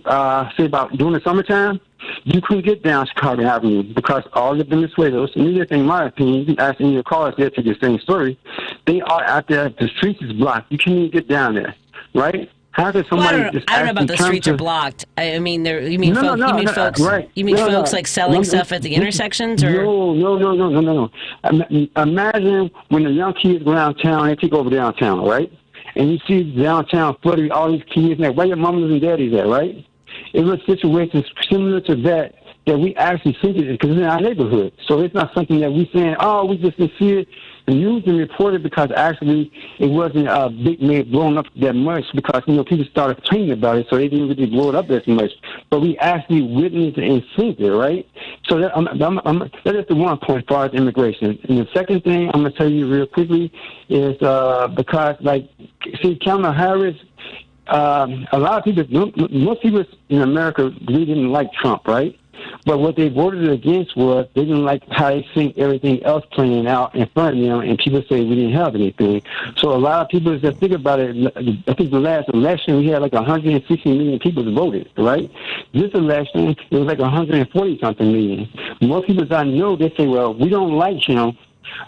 say about during the summertime, you couldn't get down Chicago Avenue because all the Venezuelans, and this thing, in my opinion, you asking your callers there to the same story, they are out there, the streets is blocked. You can't even get down there, right? How could somebody I don't know about the streets are blocked. I mean, you mean folks like selling stuff at the intersections, or no. Imagine when the young kids go downtown, they take over downtown, right? And you see downtown flooded with all these kids, and where your mamas and daddies at, right? It was situations similar to that we actually see it because it's in our neighborhood. So it's not something that we saying, oh, we just didn't see it. The news and reported because actually it wasn't blown up that much because, people started complaining about it, so they didn't really blow it up as much. But we actually witnessed it and seen it, right? So that is the one point as far as immigration. And the second thing I'm going to tell you real quickly is because, Kamala Harris, a lot of people, most people in America really didn't like Trump, right? But what they voted against was they didn't like how they think everything else playing out in front of them, and people say we didn't have anything. So a lot of people that think about it, I think the last election we had like 160 million people voted, right? This election, it was like 140-something million. Most people that I know, they say, well, we don't like him.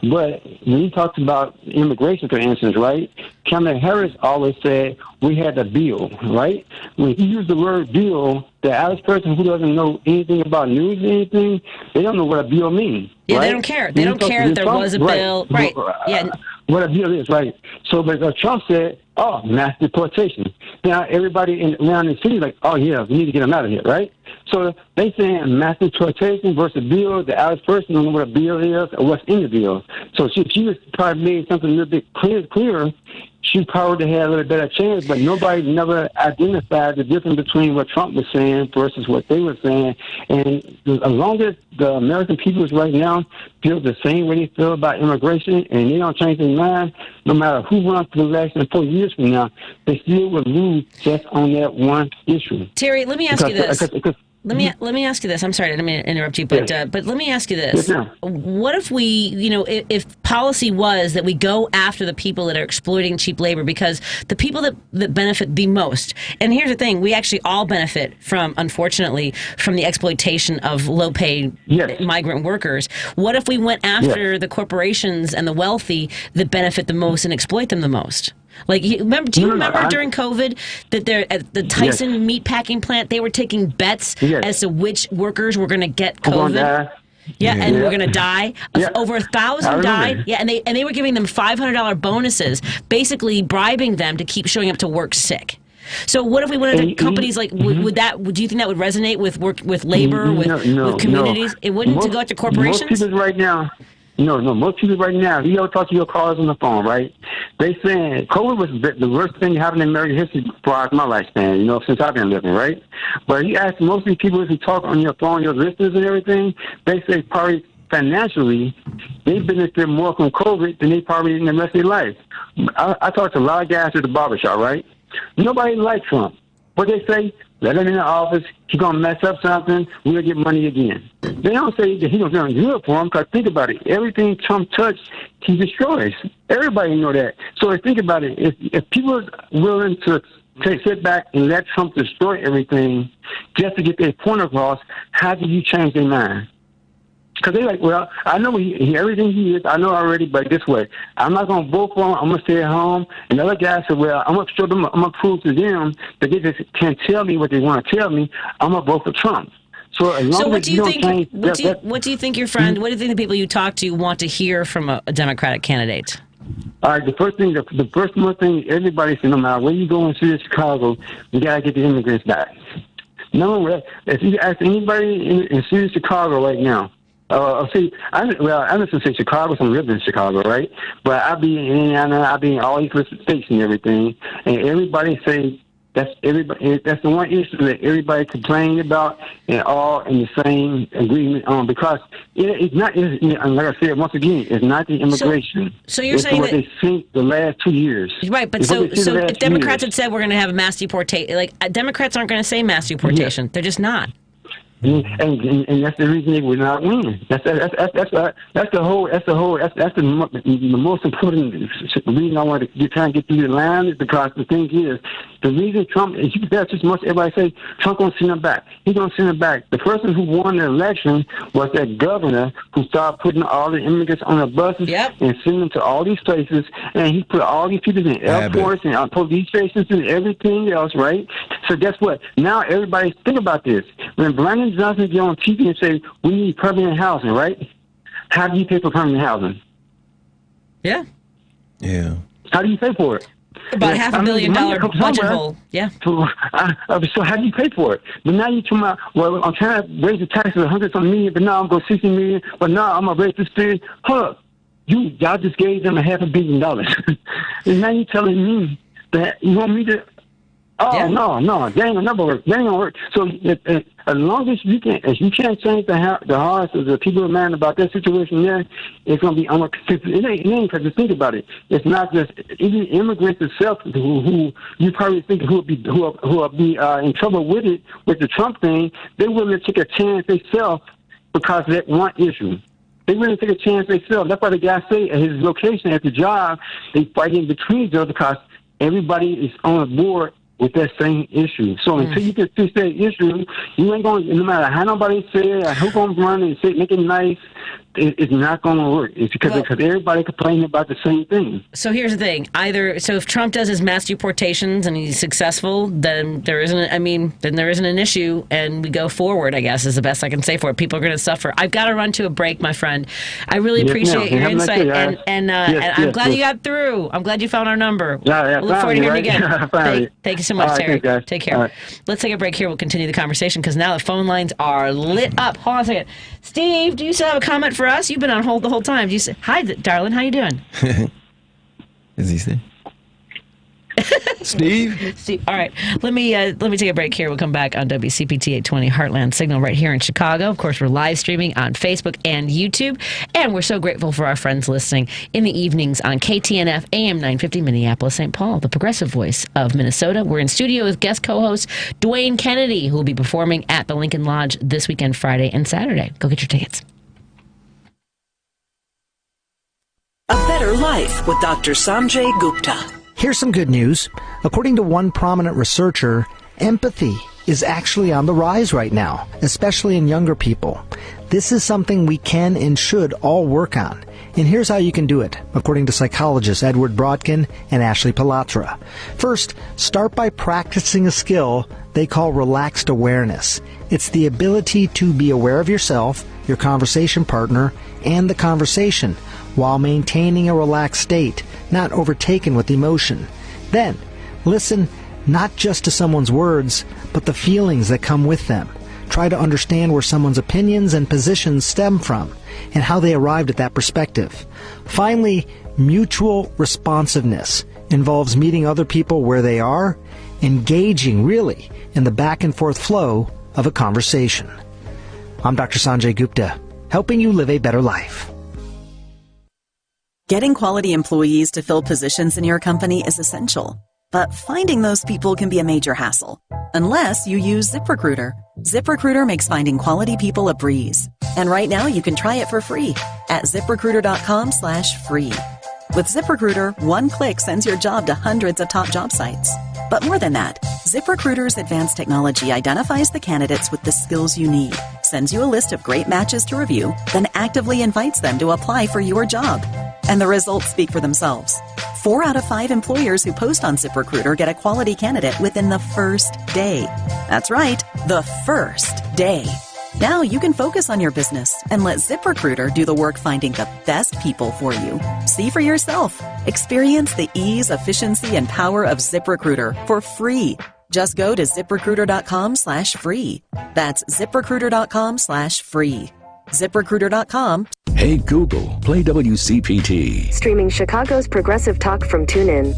But when he talks about immigration, for instance, right, Kamala Harris always said we had a bill, right? When he used the word bill, the average person who doesn't know anything about news or anything, they don't know what a bill means. Yeah, right? they don't care. They don't care that there was a bill. Right. Yeah. What a bill is, right? So, but Trump said, oh, mass deportation. Now, everybody around the city like, oh, yeah, we need to get them out of here, right? So they saying mass deportation versus bill. The average person don't know what a bill is or what's in the bill. So she was probably made something a little bit clearer. She probably had a little better chance, but nobody never identified the difference between what Trump was saying versus what they were saying. And as long as the American people right now feel the same way they feel about immigration and they don't change their mind, no matter who runs for the election 4 years from now, they still will lose just on that one issue. Terry, let me ask you this. Let me ask you this. I'm sorry, I didn't mean to interrupt you, but let me ask you this. What if we, if policy was that we go after the people that are exploiting cheap labor, because the people that benefit the most, and here's the thing, we actually all benefit from, unfortunately, from the exploitation of low-paid migrant workers. What if we went after the corporations and the wealthy that benefit the most and exploit them the most? Like, do you remember during COVID that at the Tyson meat packing plant, they were taking bets as to which workers were going to get COVID? And we're going to die. Over 1,000 died. Yeah, and they were giving them $500 bonuses, basically bribing them to keep showing up to work sick. So what if we went into companies like, do you think that would resonate with labor, with communities? It wouldn't to go after corporations? Most people right now, most people right now, you ever talk to your callers on the phone, right? They saying COVID was the worst thing that happened in American history as far as my lifespan, since I've been living, right? But you ask most of the people who talk on your phone, your listeners and everything, they say probably financially, they benefit more from COVID than they probably in the rest of their life. I talk to a lot of guys at the barbershop, right? Nobody likes Trump. What they say, let him in the office, he's going to mess up something, we'll get money again. They don't say that he's going to do it for him, because think about it. Everything Trump touched, he destroys. Everybody know that. So think about it. If people are willing to sit back and let Trump destroy everything just to get their point across, how do you change their mind? Because they're like, well, I know everything he is, I know already, but this way, I'm not going to vote for him, I'm going to stay at home. And the other guy said, well, I'm going to show them, I'm going to prove to them that they just can't tell me what they want to tell me, I'm going to vote for Trump. So as long as you don't change... What do you think your friend, what do you think the people you talk to want to hear from a Democratic candidate? All right, the first one thing, everybody said, no matter where you go in city of Chicago, you got to get the immigrants back. No, if you ask anybody in city of Chicago right now, See, I live in Chicago, so I live in Chicago, right? But I be in Indiana, I be in all these different states and everything, and everybody say that's the one issue that everybody complained about, and all in the same agreement on, because it's not. And like I said once again, it's not the immigration. So you're saying what they think the last 2 years, right? But so if Democrats had said we're going to have a mass deportation, like Democrats aren't going to say mass deportation. Yeah. They're just not. And that's the reason they would not win. That's the most important reason I want to try and get through the line, is because the thing is, the reason Trump, that's just much everybody say Trump gonna send him back. He's gonna send him back. The person who won the election was that governor who started putting all the immigrants on the buses and sending them to all these places, and he put all these people in airports and police stations and everything else, right? So guess what? Now everybody think about this. When Brandon Johnson get on TV and say we need permanent housing, right? How do you pay for permanent housing? Yeah. How do you pay for it? About $500 million budget hole. Yeah. So how do you pay for it? But now you're talking about, well, I'm trying to raise the taxes $100 million, but now I'm going $60 million, but now I'm going to raise this thing. Hold up. Y'all just gave them $500 million. And now you're telling me that you want me to... Oh, no, they ain't gonna work. They ain't gonna work. So as long as you can't change the hearts of the people who are mad about that situation there, it's gonna be it ain't because think about it. It's not just even immigrants itself who you probably think who will be in trouble with it, with the Trump thing. They're willing to take a chance themselves because of that one issue. They really take a chance themselves. That's why the guy say at his location at the job, they fighting between each other because everybody is on board with that same issue. So until you can fix that issue, you ain't going to, no matter how nobody say it, who going to run and say, make it nice, it's not going to work. It's because everybody complaining about the same thing. So here's the thing. So if Trump does his mass deportations and he's successful, then there isn't an issue, and we go forward, I guess, is the best I can say for it. People are going to suffer. I've got to run to a break, my friend. I really appreciate your insight, and I'm glad you got through. I'm glad you found our number. We'll look forward to hearing you again. Thank you so much, Terry. Take care. Let's take a break here. We'll continue the conversation because now the phone lines are lit up. Hold on a second. Steve, do you still have a comment for us? You've been on hold the whole time. Do you say, hi, darling. How you doing? Is he saying? Steve? All right. Let me take a break here. We'll come back on WCPT 820 Heartland Signal right here in Chicago. Of course, we're live streaming on Facebook and YouTube. And we're so grateful for our friends listening in the evenings on KTNF AM 950 Minneapolis, St. Paul, the progressive voice of Minnesota. We're in studio with guest co-host Dwayne Kennedy, who will be performing at the Lincoln Lodge this weekend, Friday and Saturday. Go get your tickets. A Better Life with Dr. Sanjay Gupta. Here's some good news. According to one prominent researcher, empathy is actually on the rise right now, especially in younger people. This is something we can and should all work on. And here's how you can do it, according to psychologists Edward Brodkin and Ashley Palatra. First, start by practicing a skill they call relaxed awareness. It's the ability to be aware of yourself, your conversation partner, and the conversation, while maintaining a relaxed state, not overtaken with emotion. Then, listen not just to someone's words, but the feelings that come with them. Try to understand where someone's opinions and positions stem from, and how they arrived at that perspective. Finally, mutual responsiveness involves meeting other people where they are, engaging really in the back and forth flow of a conversation. I'm Dr. Sanjay Gupta, helping you live a better life. Getting quality employees to fill positions in your company is essential, but finding those people can be a major hassle, unless you use ZipRecruiter. ZipRecruiter makes finding quality people a breeze. And right now you can try it for free at ZipRecruiter.com/free. With ZipRecruiter, one click sends your job to hundreds of top job sites. But more than that, ZipRecruiter's advanced technology identifies the candidates with the skills you need, sends you a list of great matches to review, then actively invites them to apply for your job. And the results speak for themselves. 4 out of 5 employers who post on ZipRecruiter get a quality candidate within the first day. That's right, the first day. Now you can focus on your business and let ZipRecruiter do the work finding the best people for you. See for yourself. Experience the ease, efficiency, and power of ZipRecruiter for free. Just go to ZipRecruiter.com/free. That's ZipRecruiter.com/free. ZipRecruiter.com. Hey Google, play WCPT. Streaming Chicago's progressive talk from TuneIn.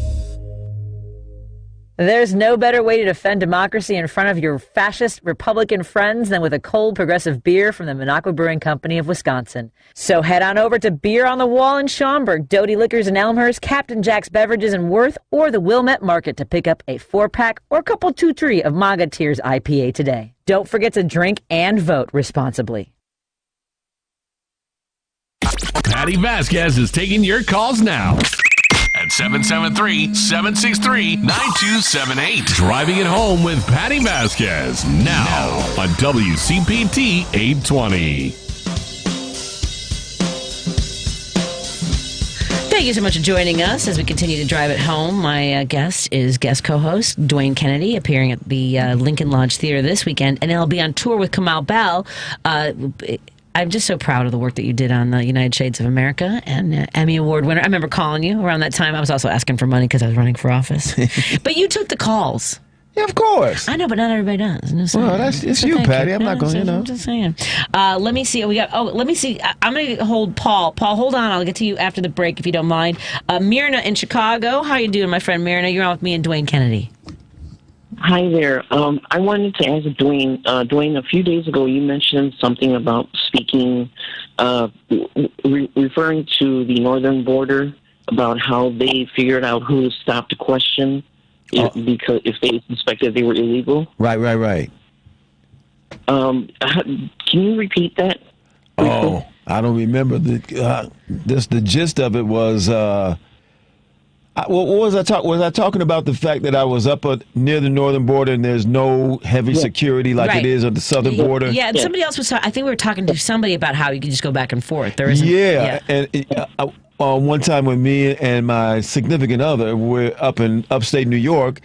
There's no better way to defend democracy in front of your fascist Republican friends than with a cold progressive beer from the Minocqua Brewing Company of Wisconsin. So head on over to Beer on the Wall in Schaumburg, Doty Liquors in Elmhurst, Captain Jack's Beverages in Worth, or the Wilmette Market to pick up a 4-pack or couple 2-3 of MAGA Tears IPA today. Don't forget to drink and vote responsibly. Patti Vasquez is taking your calls now at 773-763-9278. Driving it home with Patti Vasquez now on WCPT 820. Thank you so much for joining us as we continue to drive it home. My guest is guest co-host Dwayne Kennedy, appearing at the Lincoln Lodge Theater this weekend, and I'll be on tour with Kamal Bell. I'm just so proud of the work that you did on the United Shades of America and Emmy Award winner. I remember calling you around that time. I was also asking for money because I was running for office. But you took the calls. Yeah, of course. I know, but not everybody does. Well, it's you, Patty. I'm not going to, I'm just saying. Let me see. Let me see. I'm going to hold Paul. Paul, hold on. I'll get to you after the break if you don't mind. Myrna in Chicago. How you doing, my friend Myrna? You're on with me and Dwayne Kennedy. Hi there. I wanted to ask Dwayne. Dwayne, a few days ago you mentioned something about speaking, referring to the northern border, about how they figured out who to stop to question because if they suspected they were illegal. Right. Can you repeat that? Oh, I don't remember the gist of it was. What was I talking? Was I talking about the fact that I was up near the northern border and there's no heavy security like it is at the southern border? Yeah, and somebody else was. I think we were talking to somebody about how you could just go back and forth. There isn't. Yeah. And one time when me and my significant other were up in upstate New York,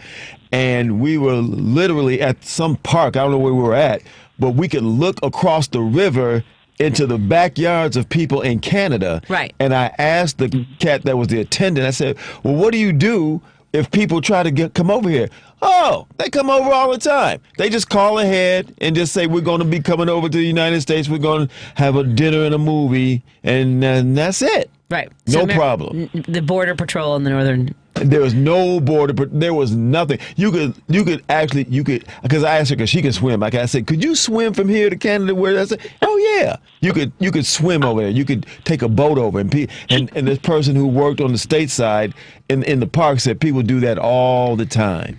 and we were literally at some park. I don't know where we were at, but we could look across the river into the backyards of people in Canada. Right. And I asked the cat that was the attendant, I said, well, what do you do if people try to come over here? Oh, they come over all the time. They just call ahead and just say, we're going to be coming over to the United States. We're going to have a dinner and a movie. And that's it. Right. No problem. The Border Patrol in the northern. There was no border, but there was nothing. You could, because I asked her because she can swim. Like I said, could you swim from here to Canada? Where I said, oh yeah, you could swim over there. You could take a boat over, and this person who worked on the state side in the park said people do that all the time.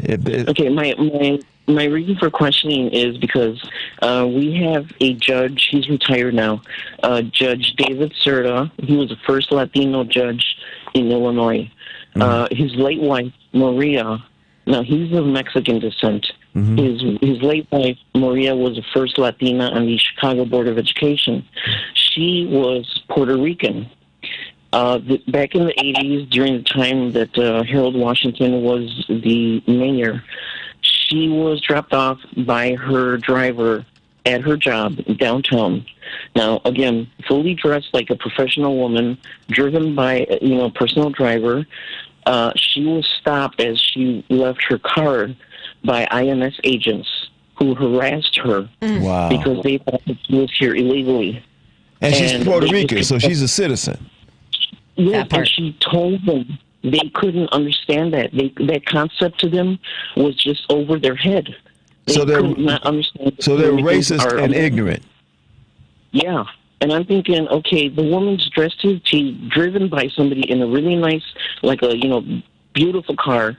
Okay, my reason for questioning is because we have a judge. He's retired now, Judge David Serta. He was the first Latino judge in Illinois. His late wife, Maria, now he's of Mexican descent. His late wife, Maria, was the first Latina on the Chicago Board of Education. She was Puerto Rican. Back in the 80s, during the time that Harold Washington was the mayor, she was dropped off by her driver at her job downtown. Now, again, fully dressed like a professional woman, driven by a personal driver. She was stopped as she left her car by INS agents who harassed her because they thought that she was here illegally. And she's Puerto Rican, so she's a citizen. Yes, and she told them they couldn't understand that. That concept to them was just over their head. They could not understand. So they're racist and ignorant. Yeah. And I'm thinking, okay, the woman's dressed to the T, driven by somebody in a really nice, like a, beautiful car,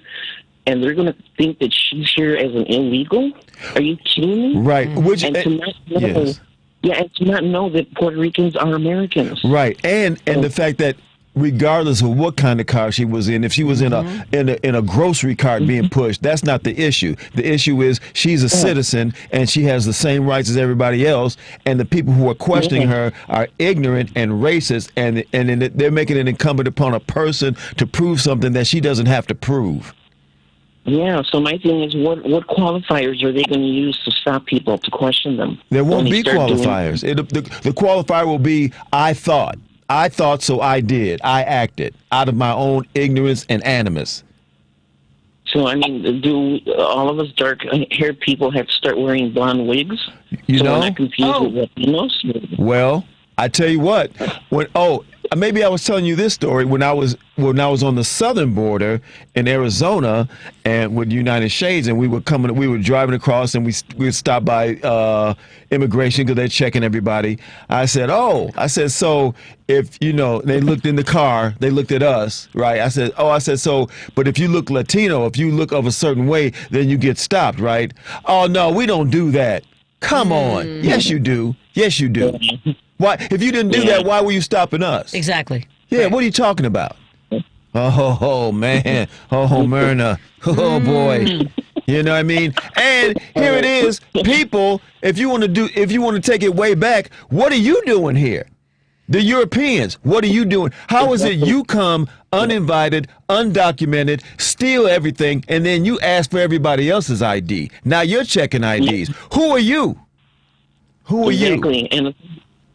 and they're going to think that she's here as an illegal? Are you kidding me? Right. And to not know that Puerto Ricans are Americans. Right. And the fact that regardless of what kind of car she was in, if she was in a grocery cart being pushed, that's not the issue. The issue is she's a citizen and she has the same rights as everybody else, and the people who are questioning her are ignorant and racist, and they're making it incumbent upon a person to prove something that she doesn't have to prove. Yeah, so my thing is, what qualifiers are they going to use to stop people, to question them? There won't be qualifiers. The qualifier will be, I thought, so I did. I acted out of my own ignorance and animus. So, I mean, do all of us dark-haired people have to start wearing blonde wigs? You so know? we're not confused with Latinos? Well, I tell you what. Maybe I was telling you this story when I was on the southern border in Arizona and with United Shades, and we were driving across, and we would stop by immigration because they're checking everybody. I said, so if they looked in the car, they looked at us, right? I said, so, but if you look Latino, if you look of a certain way, then you get stopped, right? Oh no, we don't do that. Come on. Yes, you do. Yes, you do. Why? If you didn't do that, why were you stopping us? Exactly. Yeah, what are you talking about? Oh, man. Oh, Myrna. Oh, boy. You know what I mean? And here it is. People, if you want to take it way back, what are you doing here? The Europeans, what are you doing? How is it you come uninvited, undocumented, steal everything, and then you ask for everybody else's ID? Now you're checking IDs. Who are you? Who are you? Exactly. And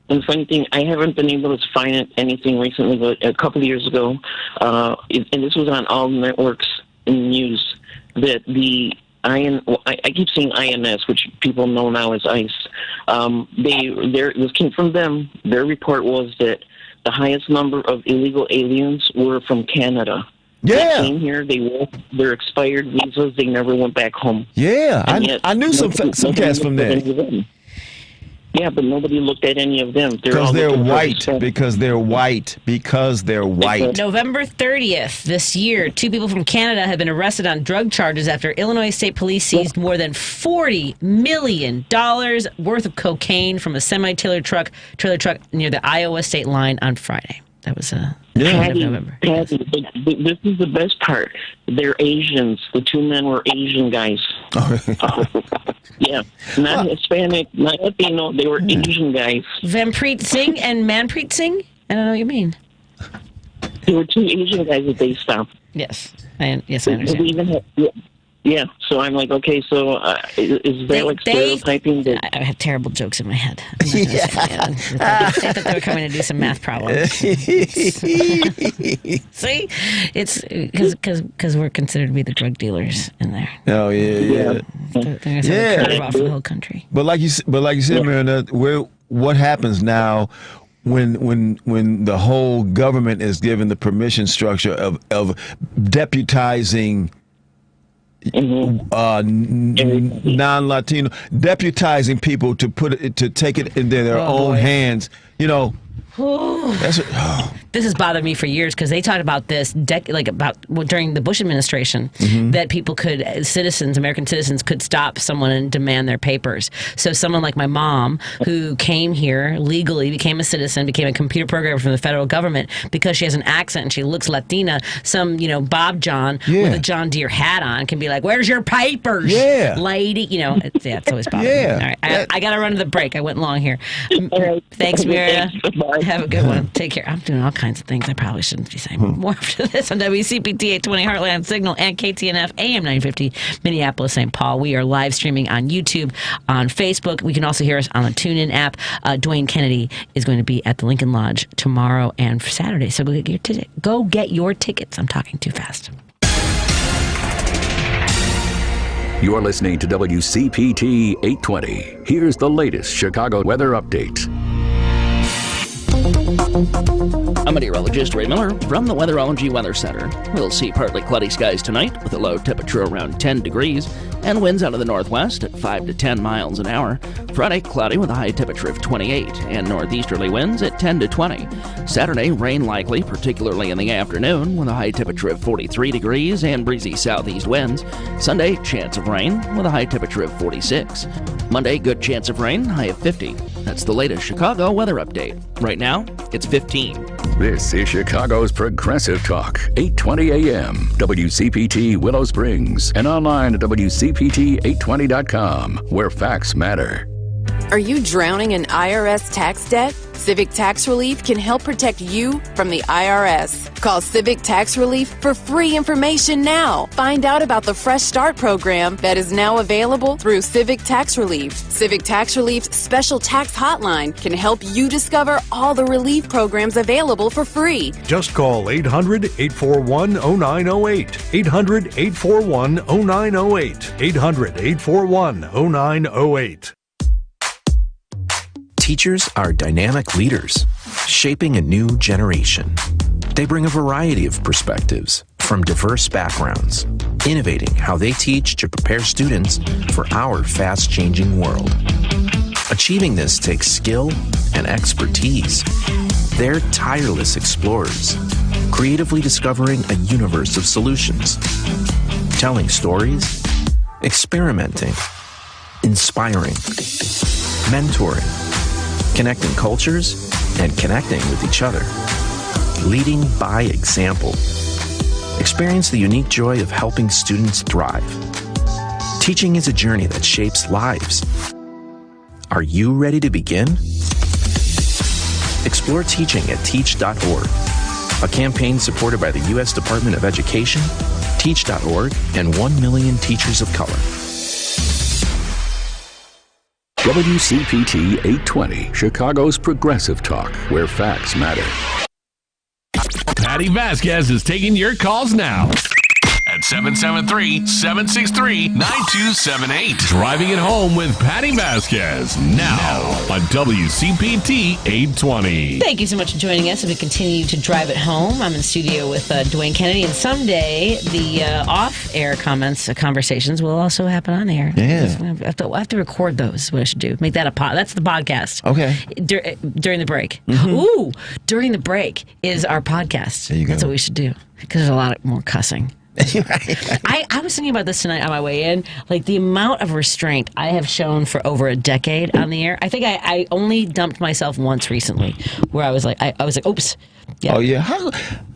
the funny thing, I haven't been able to find anything recently, but a couple of years ago, and this was on all networks in news, that I keep saying INS, which people know now as ICE. This came from them. Their report was that the highest number of illegal aliens were from Canada. Yeah. They came here, their expired visas, they never went back home. Yeah, I knew some cats from there. Yeah, but nobody looked at any of them. Because they're white. Because they're white. Because they're white. November 30th this year, 2 people from Canada have been arrested on drug charges after Illinois State Police seized more than $40 million worth of cocaine from a semi-trailer truck near the Iowa state line on Friday. That was Patty, November. Patty, this is the best part. They're Asians. The 2 men were Asian guys. Yeah, not Hispanic, not Latino. They were Asian guys. Vanpreet Singh and Manpreet Singh? I don't know what you mean. There were 2 Asian guys that they stopped. Yes, I understand. Yeah, so I'm like, okay, so is that like stereotyping? I have terrible jokes in my head. They thought they were coming to do some math problems. See? It's because we're considered to be the drug dealers in there. Oh, yeah. They're going to cut it off for the whole country. But like you said, Miranda, what happens now when the whole government is given the permission structure of deputizing non-Latino, deputizing people to take it into their own hands, This has bothered me for years because they talked about this during the Bush administration, that American citizens could stop someone and demand their papers. So someone like my mom, who came here legally, became a citizen, became a computer programmer from the federal government, because she has an accent and she looks Latina, some Bob John with a John Deere hat on can be like, "Where's your papers, lady?" It's always bothered me. All right, I got to run to the break. I went long here. Thanks, Mira. Have a good one. Take care. I'm doing all kinds of things I probably shouldn't be saying. More after this on WCPT 820 Heartland Signal and KTNF AM 950 Minneapolis, St. Paul. We are live streaming on YouTube, on Facebook. We can also hear us on the TuneIn app. Dwayne Kennedy is going to be at the Lincoln Lodge tomorrow and Saturday. So go get your tickets. I'm talking too fast. You're listening to WCPT 820. Here's the latest Chicago weather update. I'm meteorologist Ray Miller from the Weatherology Weather Center. We'll see partly cloudy skies tonight with a low temperature around 10 degrees and winds out of the northwest at 5 to 10 miles an hour. Friday, cloudy with a high temperature of 28 and northeasterly winds at 10 to 20. Saturday, rain likely, particularly in the afternoon, with a high temperature of 43 degrees and breezy southeast winds. Sunday, chance of rain with a high temperature of 46. Monday, good chance of rain, high of 50. That's the latest Chicago weather update. Right now, it's 15. This is Chicago's Progressive Talk, 820 AM, WCPT Willow Springs, and online at WCPT820.com, where facts matter. Are you drowning in IRS tax debt? Civic Tax Relief can help protect you from the IRS. Call Civic Tax Relief for free information now. Find out about the Fresh Start program that is now available through Civic Tax Relief. Civic Tax Relief's special tax hotline can help you discover all the relief programs available for free. Just call 800-841-0908. 800-841-0908. 800-841-0908. Teachers are dynamic leaders, shaping a new generation. They bring a variety of perspectives from diverse backgrounds, innovating how they teach to prepare students for our fast-changing world. Achieving this takes skill and expertise. They're tireless explorers, creatively discovering a universe of solutions, telling stories, experimenting, inspiring, mentoring, connecting cultures, and connecting with each other. Leading by example. Experience the unique joy of helping students thrive. Teaching is a journey that shapes lives. Are you ready to begin? Explore teaching at teach.org, a campaign supported by the U.S. Department of Education, teach.org, and 1 million teachers of color. WCPT 820, Chicago's progressive talk, where facts matter. Patti Vasquez is taking your calls now at 773-763-9278. Driving it home with Patti Vasquez now on WCPT 820. Thank you so much for joining us as we continue to drive it home. I'm in the studio with Dwayne Kennedy, and someday the off-air conversations will also happen on the air. Yeah. We'll have to record those is what I should do. Make that that's the podcast. Okay. During the break. Mm-hmm. Ooh, during the break is our podcast. There you go. That's what we should do because there's a lot more cussing. I was thinking about this tonight on my way in, like the amount of restraint I have shown for over a decade on the air. I think I only dumped myself once recently, where I was like, oops. Yeah. Oh yeah,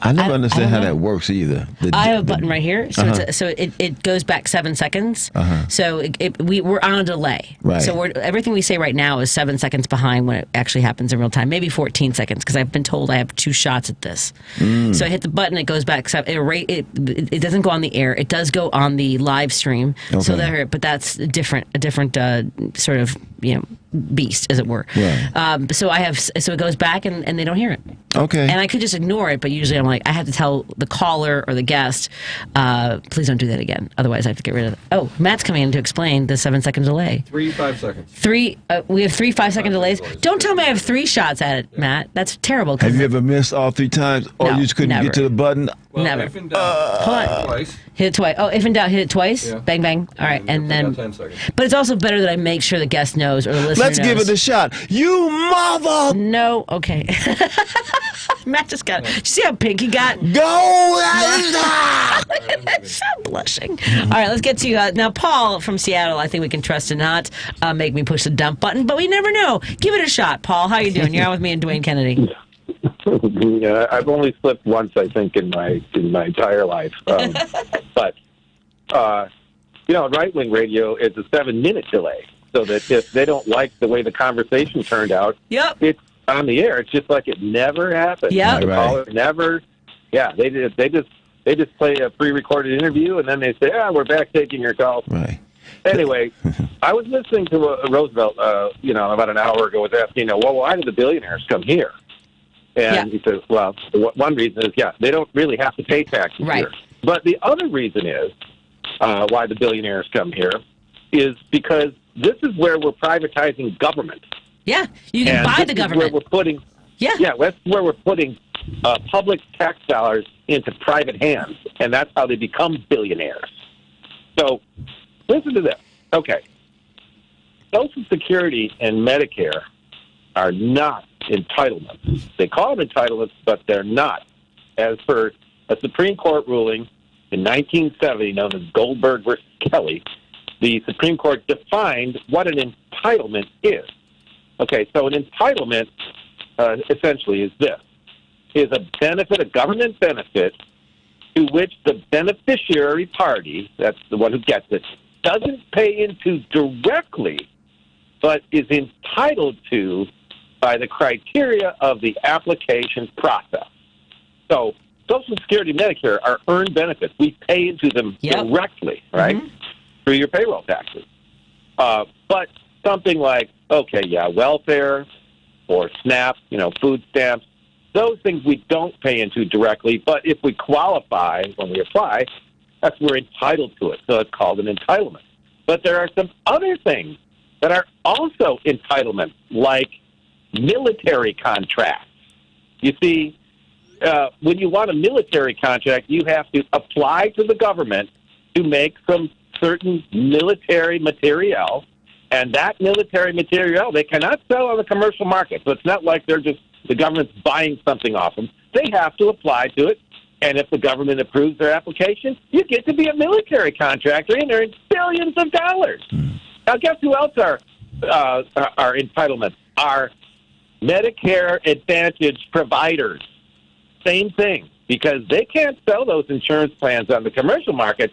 I never understand how that works either. I have a button right here, so it goes back 7 seconds. So we're on a delay. Right. So everything we say right now is 7 seconds behind when it actually happens in real time. Maybe 14 seconds because I've been told I have 2 shots at this. So I hit the button, it goes back. It doesn't go on the air. It does go on the live stream. Okay. So but that's a different sort of beast, as it were. Right. So it goes back and they don't hear it. Okay. And I could just ignore it, but usually I'm like, I have to tell the caller or the guest, please don't do that again. Otherwise I have to get rid of it. Oh, Matt's coming in to explain the 7 second delay. 3 5 seconds. We have 3 5-second delays. Don't tell me I have 3 shots at it, Matt. That's terrible. Have you ever missed all 3 times? Or No, you just couldn't never. get to the button? Well, Never. if in doubt, Hold on. twice. Hit it twice. Oh, if in doubt, hit it twice. Yeah. Bang, bang. All right, and then. 10 seconds. But it's also better that I make sure the guest knows or the listener Let's give knows. it a shot. You mother! No, okay. Matt just got. Did you see how pink he got? Go! So blushing. All right, let's get to now. Paul from Seattle. I think we can trust to not make me push the dump button, but we never know. Give it a shot, Paul. How you doing? You're on with me and Dwayne Kennedy. I've only slipped once, I think, in my entire life. But right-wing radio is a 7-minute delay, so that if they don't like the way the conversation turned out, it's on the air. It's just like it never happened. Yeah, the caller never. Yeah, they just play a pre-recorded interview, and then they say, we're back taking your call. Right. Anyway, I was listening to Roosevelt, about an hour ago, was asking, well, why did the billionaires come here? And he says, well, one reason is, they don't really have to pay taxes here. But the other reason is why the billionaires come here is because this is where we're privatizing government. Yeah, you can buy the government. Where we're putting, that's where we're putting public tax dollars into private hands, and that's how they become billionaires. So listen to this. Okay. Social Security and Medicare are not entitlements. They call them entitlements, but they're not. As per a Supreme Court ruling in 1970 known as Goldberg versus Kelly, the Supreme Court defined what an entitlement is. Okay, so an entitlement essentially is this, is a benefit, a government benefit, to which the beneficiary party, that's the one who gets it, doesn't pay into directly, but is entitled to by the criteria of the application process. So Social Security, Medicare are earned benefits. We pay into them directly, right, through your payroll taxes. But something like, welfare or SNAP, food stamps, those things we don't pay into directly, but if we qualify when we apply, we're entitled to it. So it's called an entitlement. But there are some other things that are also entitlements, like military contracts. You see, when you want a military contract, you have to apply to the government to make some certain military materiel, and that military materiel they cannot sell on the commercial market. So it's not like the government's buying something off them. They have to apply to it, and if the government approves their application, you get to be a military contractor and earn billions of dollars. Now, guess who else are entitlements? Are Medicare Advantage providers. Same thing, because they can't sell those insurance plans on the commercial market.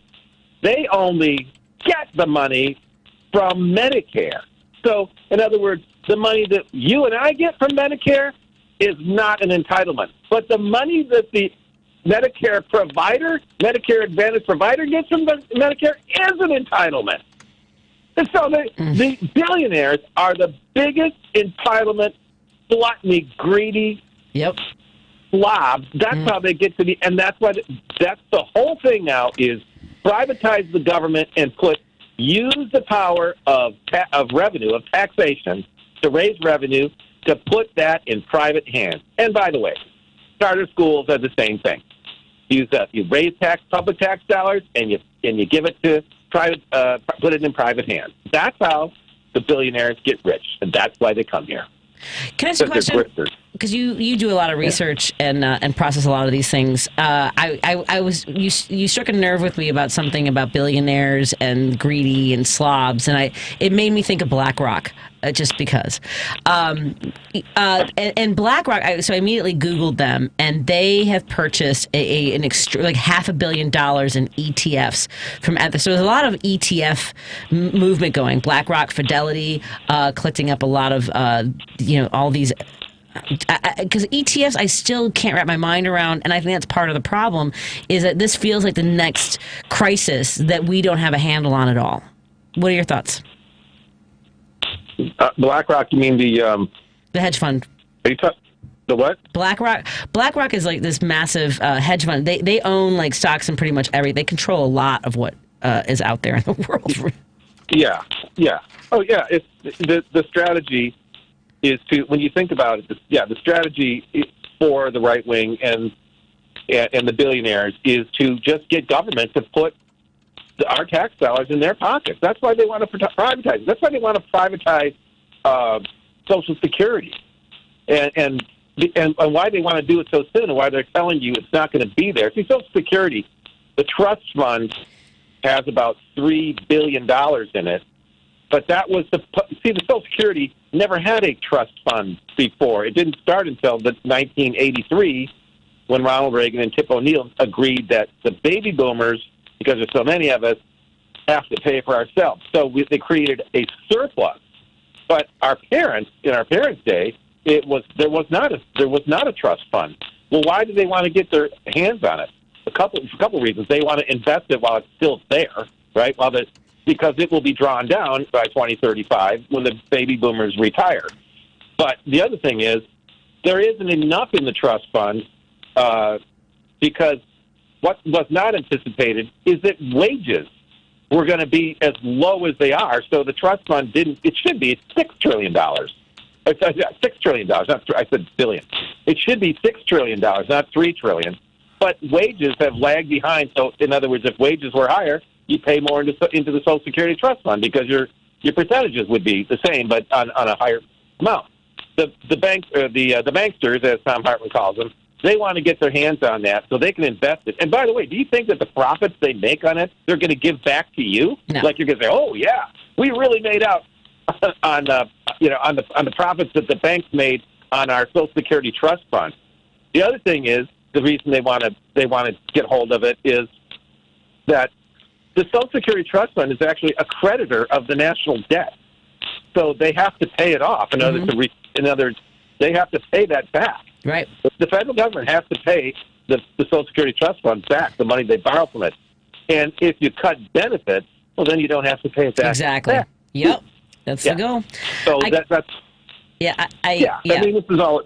They only get the money from Medicare. So, in other words, the money that you and I get from Medicare is not an entitlement. But the money that the Medicare Advantage provider gets from Medicare is an entitlement. And so the billionaires are the biggest entitlement, gluttony, greedy slobs. That's how they get to the, and that's the whole thing now is privatize the government and use the power of revenue, of taxation, to raise revenue, to put that in private hands. And by the way, charter schools are the same thing. You raise public tax dollars, and you give it to private, put it in private hands. That's how the billionaires get rich, and that's why they come here. Can I ask a question? Because you do a lot of research and process a lot of these things. You struck a nerve with me about something about billionaires and greedy and slobs, and it made me think of BlackRock. Just because, and BlackRock. So I immediately Googled them, and they have purchased like $500 million in ETFs from. So there's a lot of ETF movement going. BlackRock, Fidelity, collecting up a lot of all these. Because ETFs, I still can't wrap my mind around, and I think that's part of the problem. Is that this feels like the next crisis that we don't have a handle on at all. What are your thoughts? BlackRock, you mean the hedge fund? Are you the what? BlackRock is like this massive hedge fund. They own like stocks and pretty much everything. They control a lot of what is out there in the world. Yeah. Oh, yeah. It's the strategy is to, when you think about it, the strategy for the right wing and the billionaires is to just get government to put our tax dollars in their pockets. That's why they want to privatize. That's why they want to privatize Social Security, and why they want to do it so soon, and why they're telling you it's not going to be there. See, Social Security, the trust fund has about $3 billion in it, but that was the Social Security never had a trust fund before. It didn't start until 1983 when Ronald Reagan and Tip O'Neill agreed that the baby boomers, because there's so many of us, have to pay for ourselves. So they created a surplus. But our parents, in our parents' day, there was not a trust fund. Well, why do they want to get their hands on it? A couple reasons. They want to invest it while it's still there, right? Because it will be drawn down by 2035 when the baby boomers retire. But the other thing is there isn't enough in the trust fund because what was not anticipated is that wages were going to be as low as they are. So the trust fund it should be $6 trillion. $6 trillion. I said billion. It should be $6 trillion, not $3 trillion. But wages have lagged behind. So in other words, if wages were higher, you pay more into the Social Security trust fund because your percentages would be the same, but on a higher amount. The banksters, as Tom Hartman calls them, they want to get their hands on that so they can invest it. And by the way, do you think that the profits they make on it, they're going to give back to you? No. Like you're going to say, "Oh yeah, we really made out on the profits that the banks made on our Social Security trust fund." The other thing is the reason they want to get hold of it is that the Social Security trust fund is actually a creditor of the national debt. So they have to pay it off. In other words, they have to pay that back. Right. The federal government has to pay the Social Security Trust Fund back, the money they borrow from it. And if you cut benefits, well, then you don't have to pay it back. Exactly. Back. Yep. That's the goal. So that's... Yeah, I mean, this is all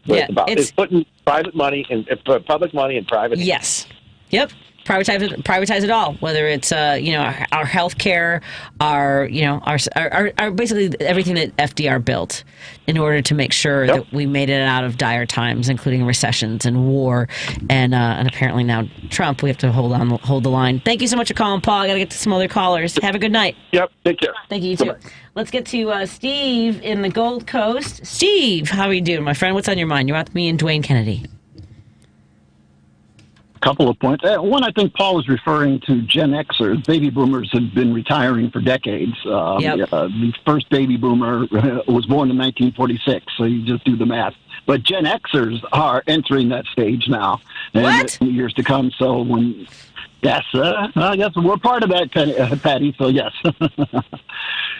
it's about. It's putting private money and public money in private hands. Yes. Yep. Privatize it all. Whether it's our health care, our basically everything that FDR built in order to make sure that we made it out of dire times, including recessions and war, and apparently now Trump. We have to hold the line. Thank you so much for calling, Paul. I got to get to some other callers. Have a good night. Yep. Take care. Thank you. You too. Let's get to Steve in the Gold Coast. Steve, how are you doing, my friend? What's on your mind? You're with me and Dwayne Kennedy. Couple of points. One, I think Paul is referring to Gen Xers. Baby boomers have been retiring for decades. The first baby boomer was born in 1946, so you just do the math. But Gen Xers are entering that stage now in the years to come. So when, yes, I guess we're part of that, Patty. So yes,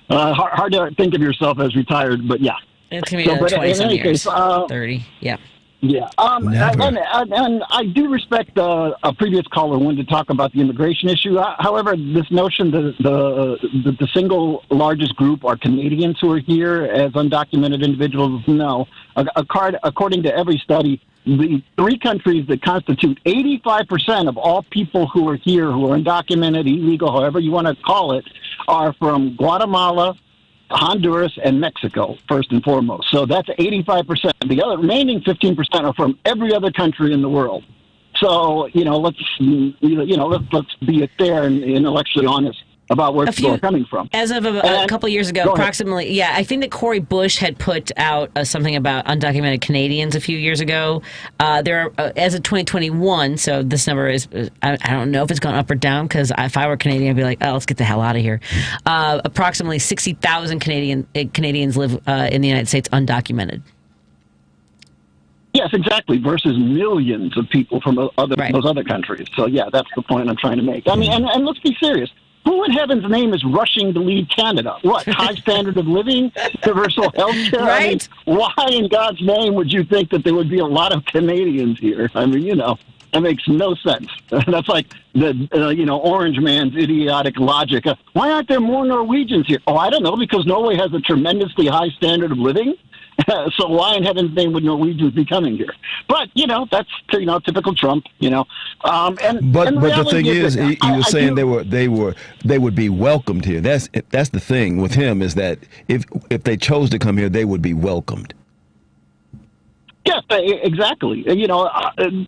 hard to think of yourself as retired, but yeah. It's going to be another 20-some years, 30, yeah. Yeah, and I do respect a previous caller wanted to talk about the immigration issue. However, this notion that the single largest group are Canadians who are here as undocumented individuals, no. According to every study, the three countries that constitute 85% of all people who are here, who are undocumented, illegal, however you want to call it, are from Guatemala, Honduras, and Mexico, first and foremost. So that's 85%. The other remaining 15% are from every other country in the world. So, let's be fair and intellectually honest about where people are coming from. As of a couple of years ago, approximately, I think that Cori Bush had put out something about undocumented Canadians a few years ago. There are, as of 2021, so this number is, I don't know if it's gone up or down, because if I were Canadian, I'd be like, oh, let's get the hell out of here. Approximately 60,000 Canadians live in the United States undocumented. Yes, exactly, versus millions of people from those other countries. So, yeah, that's the point I'm trying to make. I mean, and let's be serious. Who in heaven's name is rushing to leave Canada? What, high standard of living, universal health care? Right? I mean, why in God's name would you think that there would be a lot of Canadians here? I mean, that makes no sense. That's like the, orange man's idiotic logic. Why aren't there more Norwegians here? Oh, I don't know, because Norway has a tremendously high standard of living. So why in heaven's name would Norwegians be coming here? But that's typical Trump. But the thing is, he was saying they would be welcomed here. That's the thing with him, is that if they chose to come here, they would be welcomed. Yes, exactly.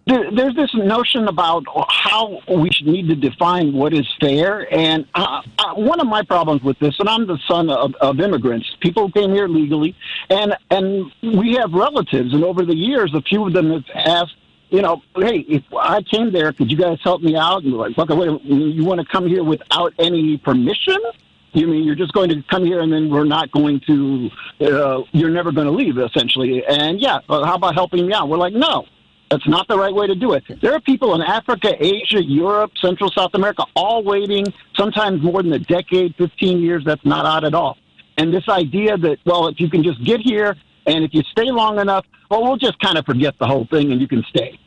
There's this notion about how we should need to define what is fair. And one of my problems with this, and I'm the son of immigrants, people who came here legally, and we have relatives. And over the years, a few of them have asked, hey, if I came there, could you guys help me out? And we're like, okay, wait, you want to come here without any permission? You mean you're just going to come here and then we're not going to, you're never going to leave, essentially. And how about helping me out? We're like, no, that's not the right way to do it. There are people in Africa, Asia, Europe, Central South America, all waiting, sometimes more than a decade, 15 years. That's not odd at all. And this idea that, well, if you can just get here and if you stay long enough, well, we'll just kind of forget the whole thing and you can stay.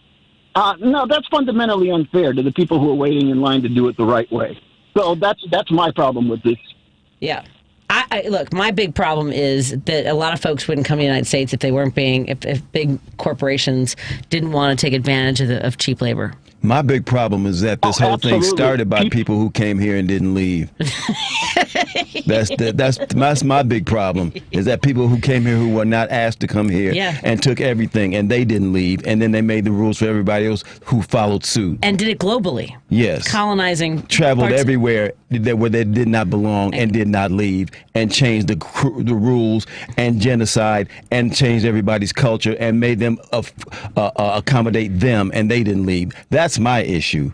No, that's fundamentally unfair to the people who are waiting in line to do it the right way. So that's my problem with this. Yeah. Look, my big problem is that a lot of folks wouldn't come to the United States if they weren't if big corporations didn't want to take advantage of cheap labor. My big problem is that this whole thing started by people who came here and didn't leave. That's my big problem, is that people who came here who were not asked to come here and took everything, and they didn't leave, and then they made the rules for everybody else who followed suit. And did it globally. Yes. Colonizing. Traveled everywhere where they did not belong and did not leave, and changed the rules and genocide and changed everybody's culture and made them accommodate them, and they didn't leave. That's my issue.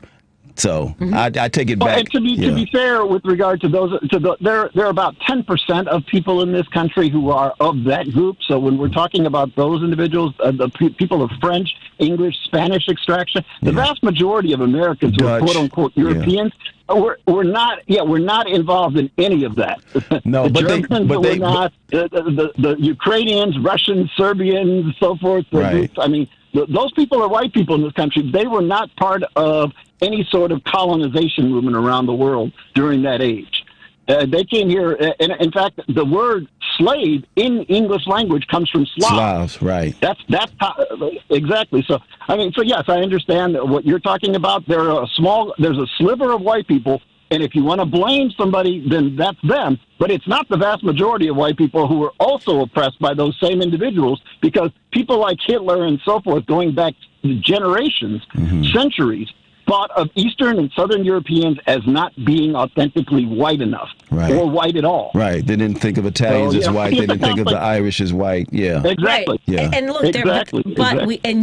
So I take it back. And to be fair, with regard to those, there are about 10% of people in this country who are of that group. So when we're talking about those individuals, the people of French, English, Spanish extraction. The vast majority of Americans who are quote unquote Europeans, we're not involved in any of that. No, the Germans were not. The Ukrainians, Russians, Serbians, so forth. Right. I mean, those people are white people in this country. They were not part of any sort of colonization movement around the world during that age. They came here, and in fact, the word slave in English language comes from Slav. Slavs, right? That's how, exactly. So I mean, yes, I understand what you're talking about. There's a sliver of white people, and if you want to blame somebody, then that's them. But it's not the vast majority of white people who are also oppressed by those same individuals, because people like Hitler and so forth, going back generations, centuries, thought of Eastern and Southern Europeans as not being authentically white enough, or white at all. Right. They didn't think of Italians as white. They didn't think of the Irish as white. Yeah. Exactly. Right. Yeah. And look,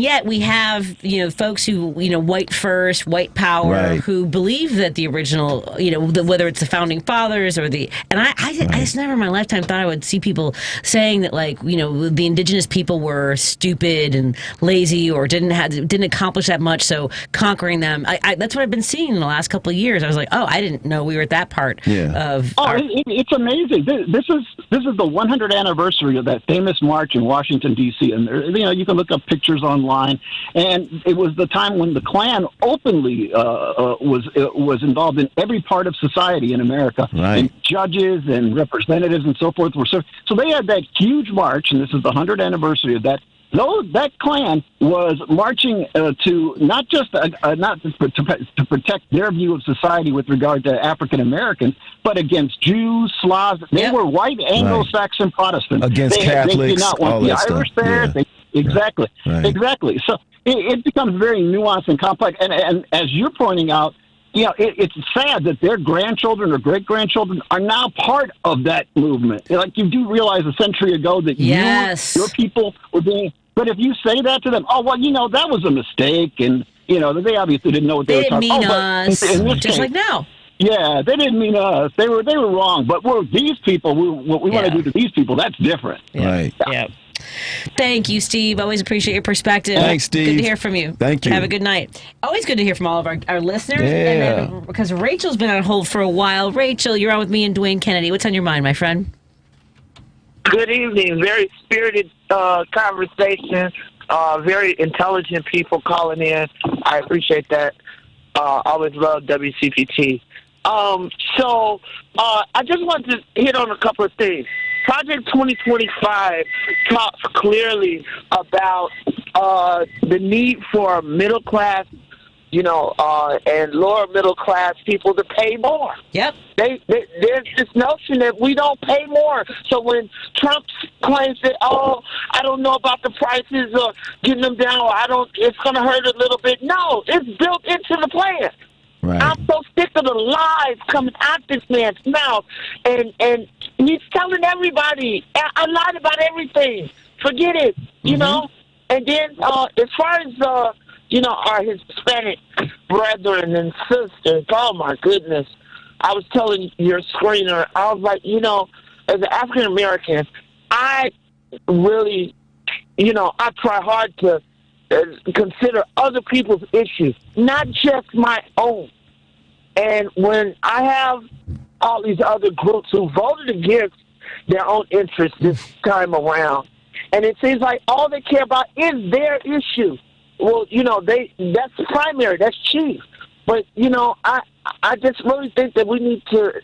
yet we have folks who white first, white power, who believe that the original whether it's the founding fathers or I just never in my lifetime thought I would see people saying that the indigenous people were stupid and lazy or didn't accomplish that much, so conquering them. That's what I've been seeing in the last couple of years. I was like, I didn't know we were at that part of. It's amazing. This is the 100th anniversary of that famous march in Washington D.C. And you can look up pictures online. And it was the time when the Klan openly was involved in every part of society in America, and judges and representatives and so forth were served. So they had that huge march, and this is the 100th anniversary of that. That Klan was marching to not just to protect their view of society with regard to African Americans, but against Jews, Slavs. They were white Anglo-Saxon Protestants. Against Catholics, they did not want the Irish there. Exactly. So it becomes very nuanced and complex. And as you're pointing out, it's sad that their grandchildren or great-grandchildren are now part of that movement. Like, you do realize a century ago that your people were being... But if you say that to them, that was a mistake, and, they obviously didn't know what they were talking about. They didn't mean us, just like now. Yeah, they didn't mean us. They were wrong. But these people, what we want to do to these people, that's different. Right. Yeah. Thank you, Steve. Always appreciate your perspective. Thanks, Steve. Good to hear from you. Thank you. Have a good night. Always good to hear from all of our listeners. Yeah. And then, because Rachel's been on hold for a while. Rachel, you're on with me and Dwayne Kennedy. What's on your mind, my friend? Good evening. Very spirited conversation. Very intelligent people calling in. I appreciate that. Always love WCPT. So I just wanted to hit on a couple of things. Project 2025 talks clearly about the need for middle class, and lower middle class people to pay more. Yep. There's this notion that we don't pay more. So when Trump claims that, I don't know about the prices or getting them down, or it's going to hurt a little bit. No, it's built into the plan. Right. I'm so sick of the lies coming out this man's mouth, and he's telling everybody, I lied about everything. Forget it, you know. And then as far as our Hispanic brethren and sisters, oh my goodness, I was telling your screener, I was like, as an African American, I really, I try hard to consider other people's issues, not just my own. And when I have all these other groups who voted against their own interests this time around, and it seems like all they care about is their issue. Well, that's primary, that's chief. But, I just really think that we need to,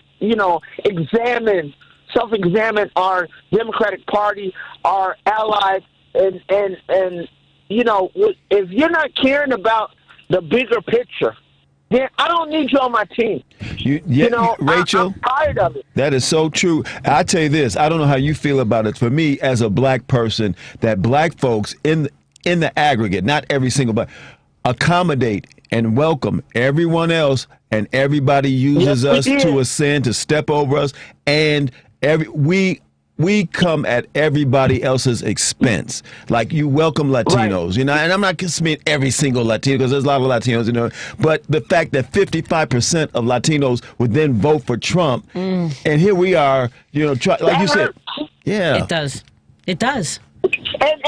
self-examine our Democratic Party, our allies, and if you're not caring about the bigger picture, then I don't need you on my team. Rachel, I'm tired of it. That is so true. I tell you this, I don't know how you feel about it. For me, as a black person, that black folks in the aggregate, not every single, but accommodate and welcome everyone else, and everybody uses us to ascend, to step over us, and we come at everybody else's expense. Like, you welcome Latinos, and I'm not saying every single Latino, because there's a lot of Latinos, but the fact that 55% of Latinos would then vote for Trump, and here we are, like you said, It does. And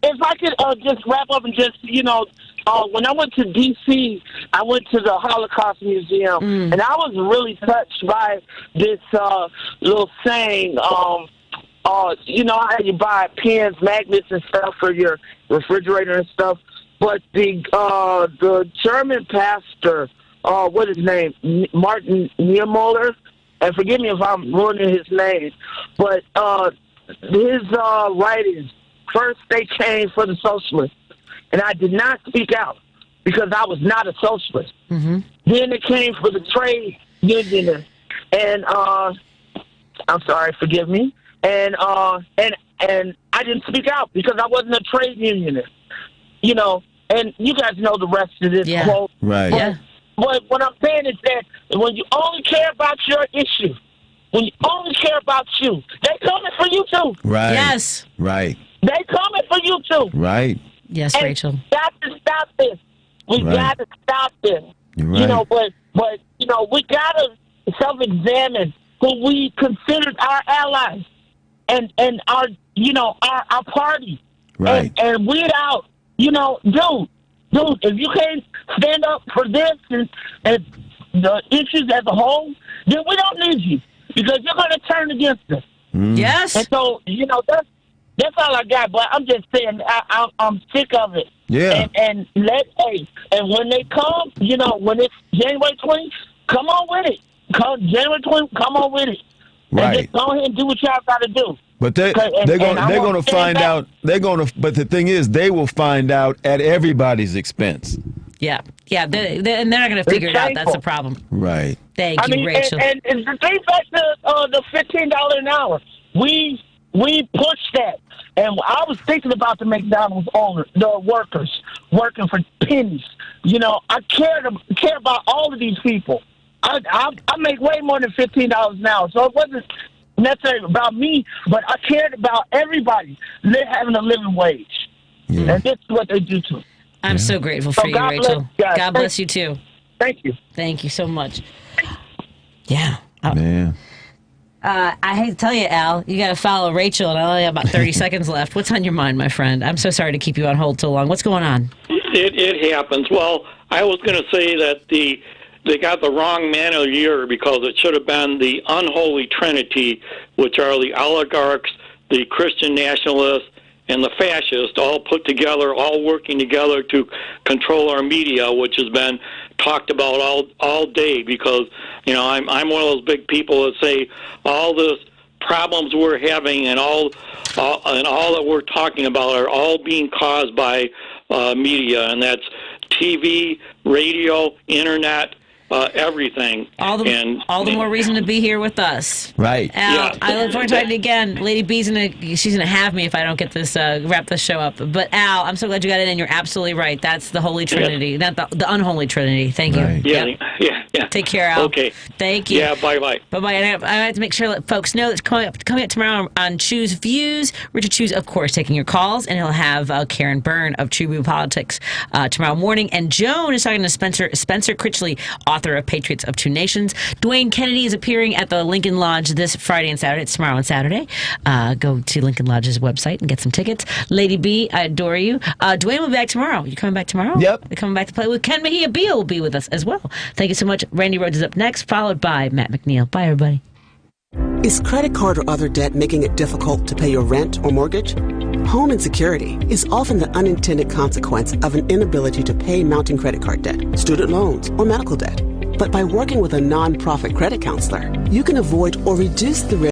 if I could just wrap up and just, when I went to D.C., I went to the Holocaust Museum, and I was really touched by this little saying, how you buy pens, magnets, and stuff for your refrigerator and stuff. But the German pastor, what is his name, Martin Niemöller, and forgive me if I'm ruining his name, but his writings, first they came for the socialists, and I did not speak out because I was not a socialist. Mm-hmm. Then it came for the trade unionists, and I'm sorry, forgive me, and I didn't speak out because I wasn't a trade unionist, and you guys know the rest of this quote. Right. But what I'm saying is that when you only care about your issue, when you only care about you, they coming for you too. Right. Yes. Right. They coming for you too. Right. Yes, and Rachel. We got to stop this. We got to stop this. You're right. But we got to self-examine who we considered our allies and our our party. Right. And weed out. Dude, if you can't stand up for this and the issues as a whole, then we don't need you because you're going to turn against us. Yes. And so, that's all I got. But I'm just saying, I'm sick of it. Yeah. And when they come, when it's January 20th, come on with it. January 20th, come on with it. Right. And just go ahead and do what y'all got to do. But they're going to find out. But the thing is, they will find out at everybody's expense. Yeah. And they're not going to figure it out. That's the problem. Right. Thank you, Rachel. And the thing back to the $15 an hour, we pushed that. And I was thinking about the McDonald's owner, the workers working for pennies. I care about all of these people. I make way more than $15 an hour, so it wasn't necessarily about me, but I cared about everybody having a living wage. Yeah. And this is what they do to. I'm so grateful for you, Rachel. God bless you too. Thank you. Thank you so much. Yeah. Man. I hate to tell you, Al, you got to follow Rachel, and I only have about 30 seconds left. What's on your mind, my friend? I'm so sorry to keep you on hold so long. What's going on? It happens. Well, I was going to say that they got the wrong man of the year because it should have been the unholy trinity, which are the oligarchs, the Christian nationalists, and the fascists, all put together, all working together to control our media, which has been talked about all day. Because I'm one of those big people that say all the problems we're having and all that we're talking about are all being caused by media, and that's TV, radio, internet. Everything. All the more reason to be here with us. Right. Al, I look forward to talking again. Lady B's she's gonna have me if I don't get this wrap this show up. But Al, I'm so glad you got it in. You're absolutely right. That's the Holy Trinity, not the unholy Trinity. Thank you. Right. Yeah. Take care, Al. Okay. Thank you. Yeah. Bye. Bye. And I have to make sure that folks know that coming up tomorrow on Choose Views, Richard Choose, of course, taking your calls, and he'll have Karen Byrne of True Blue Politics tomorrow morning. And Joan is talking to Spencer Critchley, author of Patriots of Two Nations. Dwayne Kennedy is appearing at the Lincoln Lodge this Friday and Saturday. It's tomorrow and Saturday. Go to Lincoln Lodge's website and get some tickets. Lady B, I adore you. Dwayne will be back tomorrow. You coming back tomorrow? Yep. You're coming back to play with Ken Mejia. Beal will be with us as well. Thank you so much. Randy Rhodes is up next, followed by Matt McNeil. Bye, everybody. Is credit card or other debt making it difficult to pay your rent or mortgage? Home insecurity is often the unintended consequence of an inability to pay mounting credit card debt, student loans, or medical debt. But by working with a nonprofit credit counselor, you can avoid or reduce the risk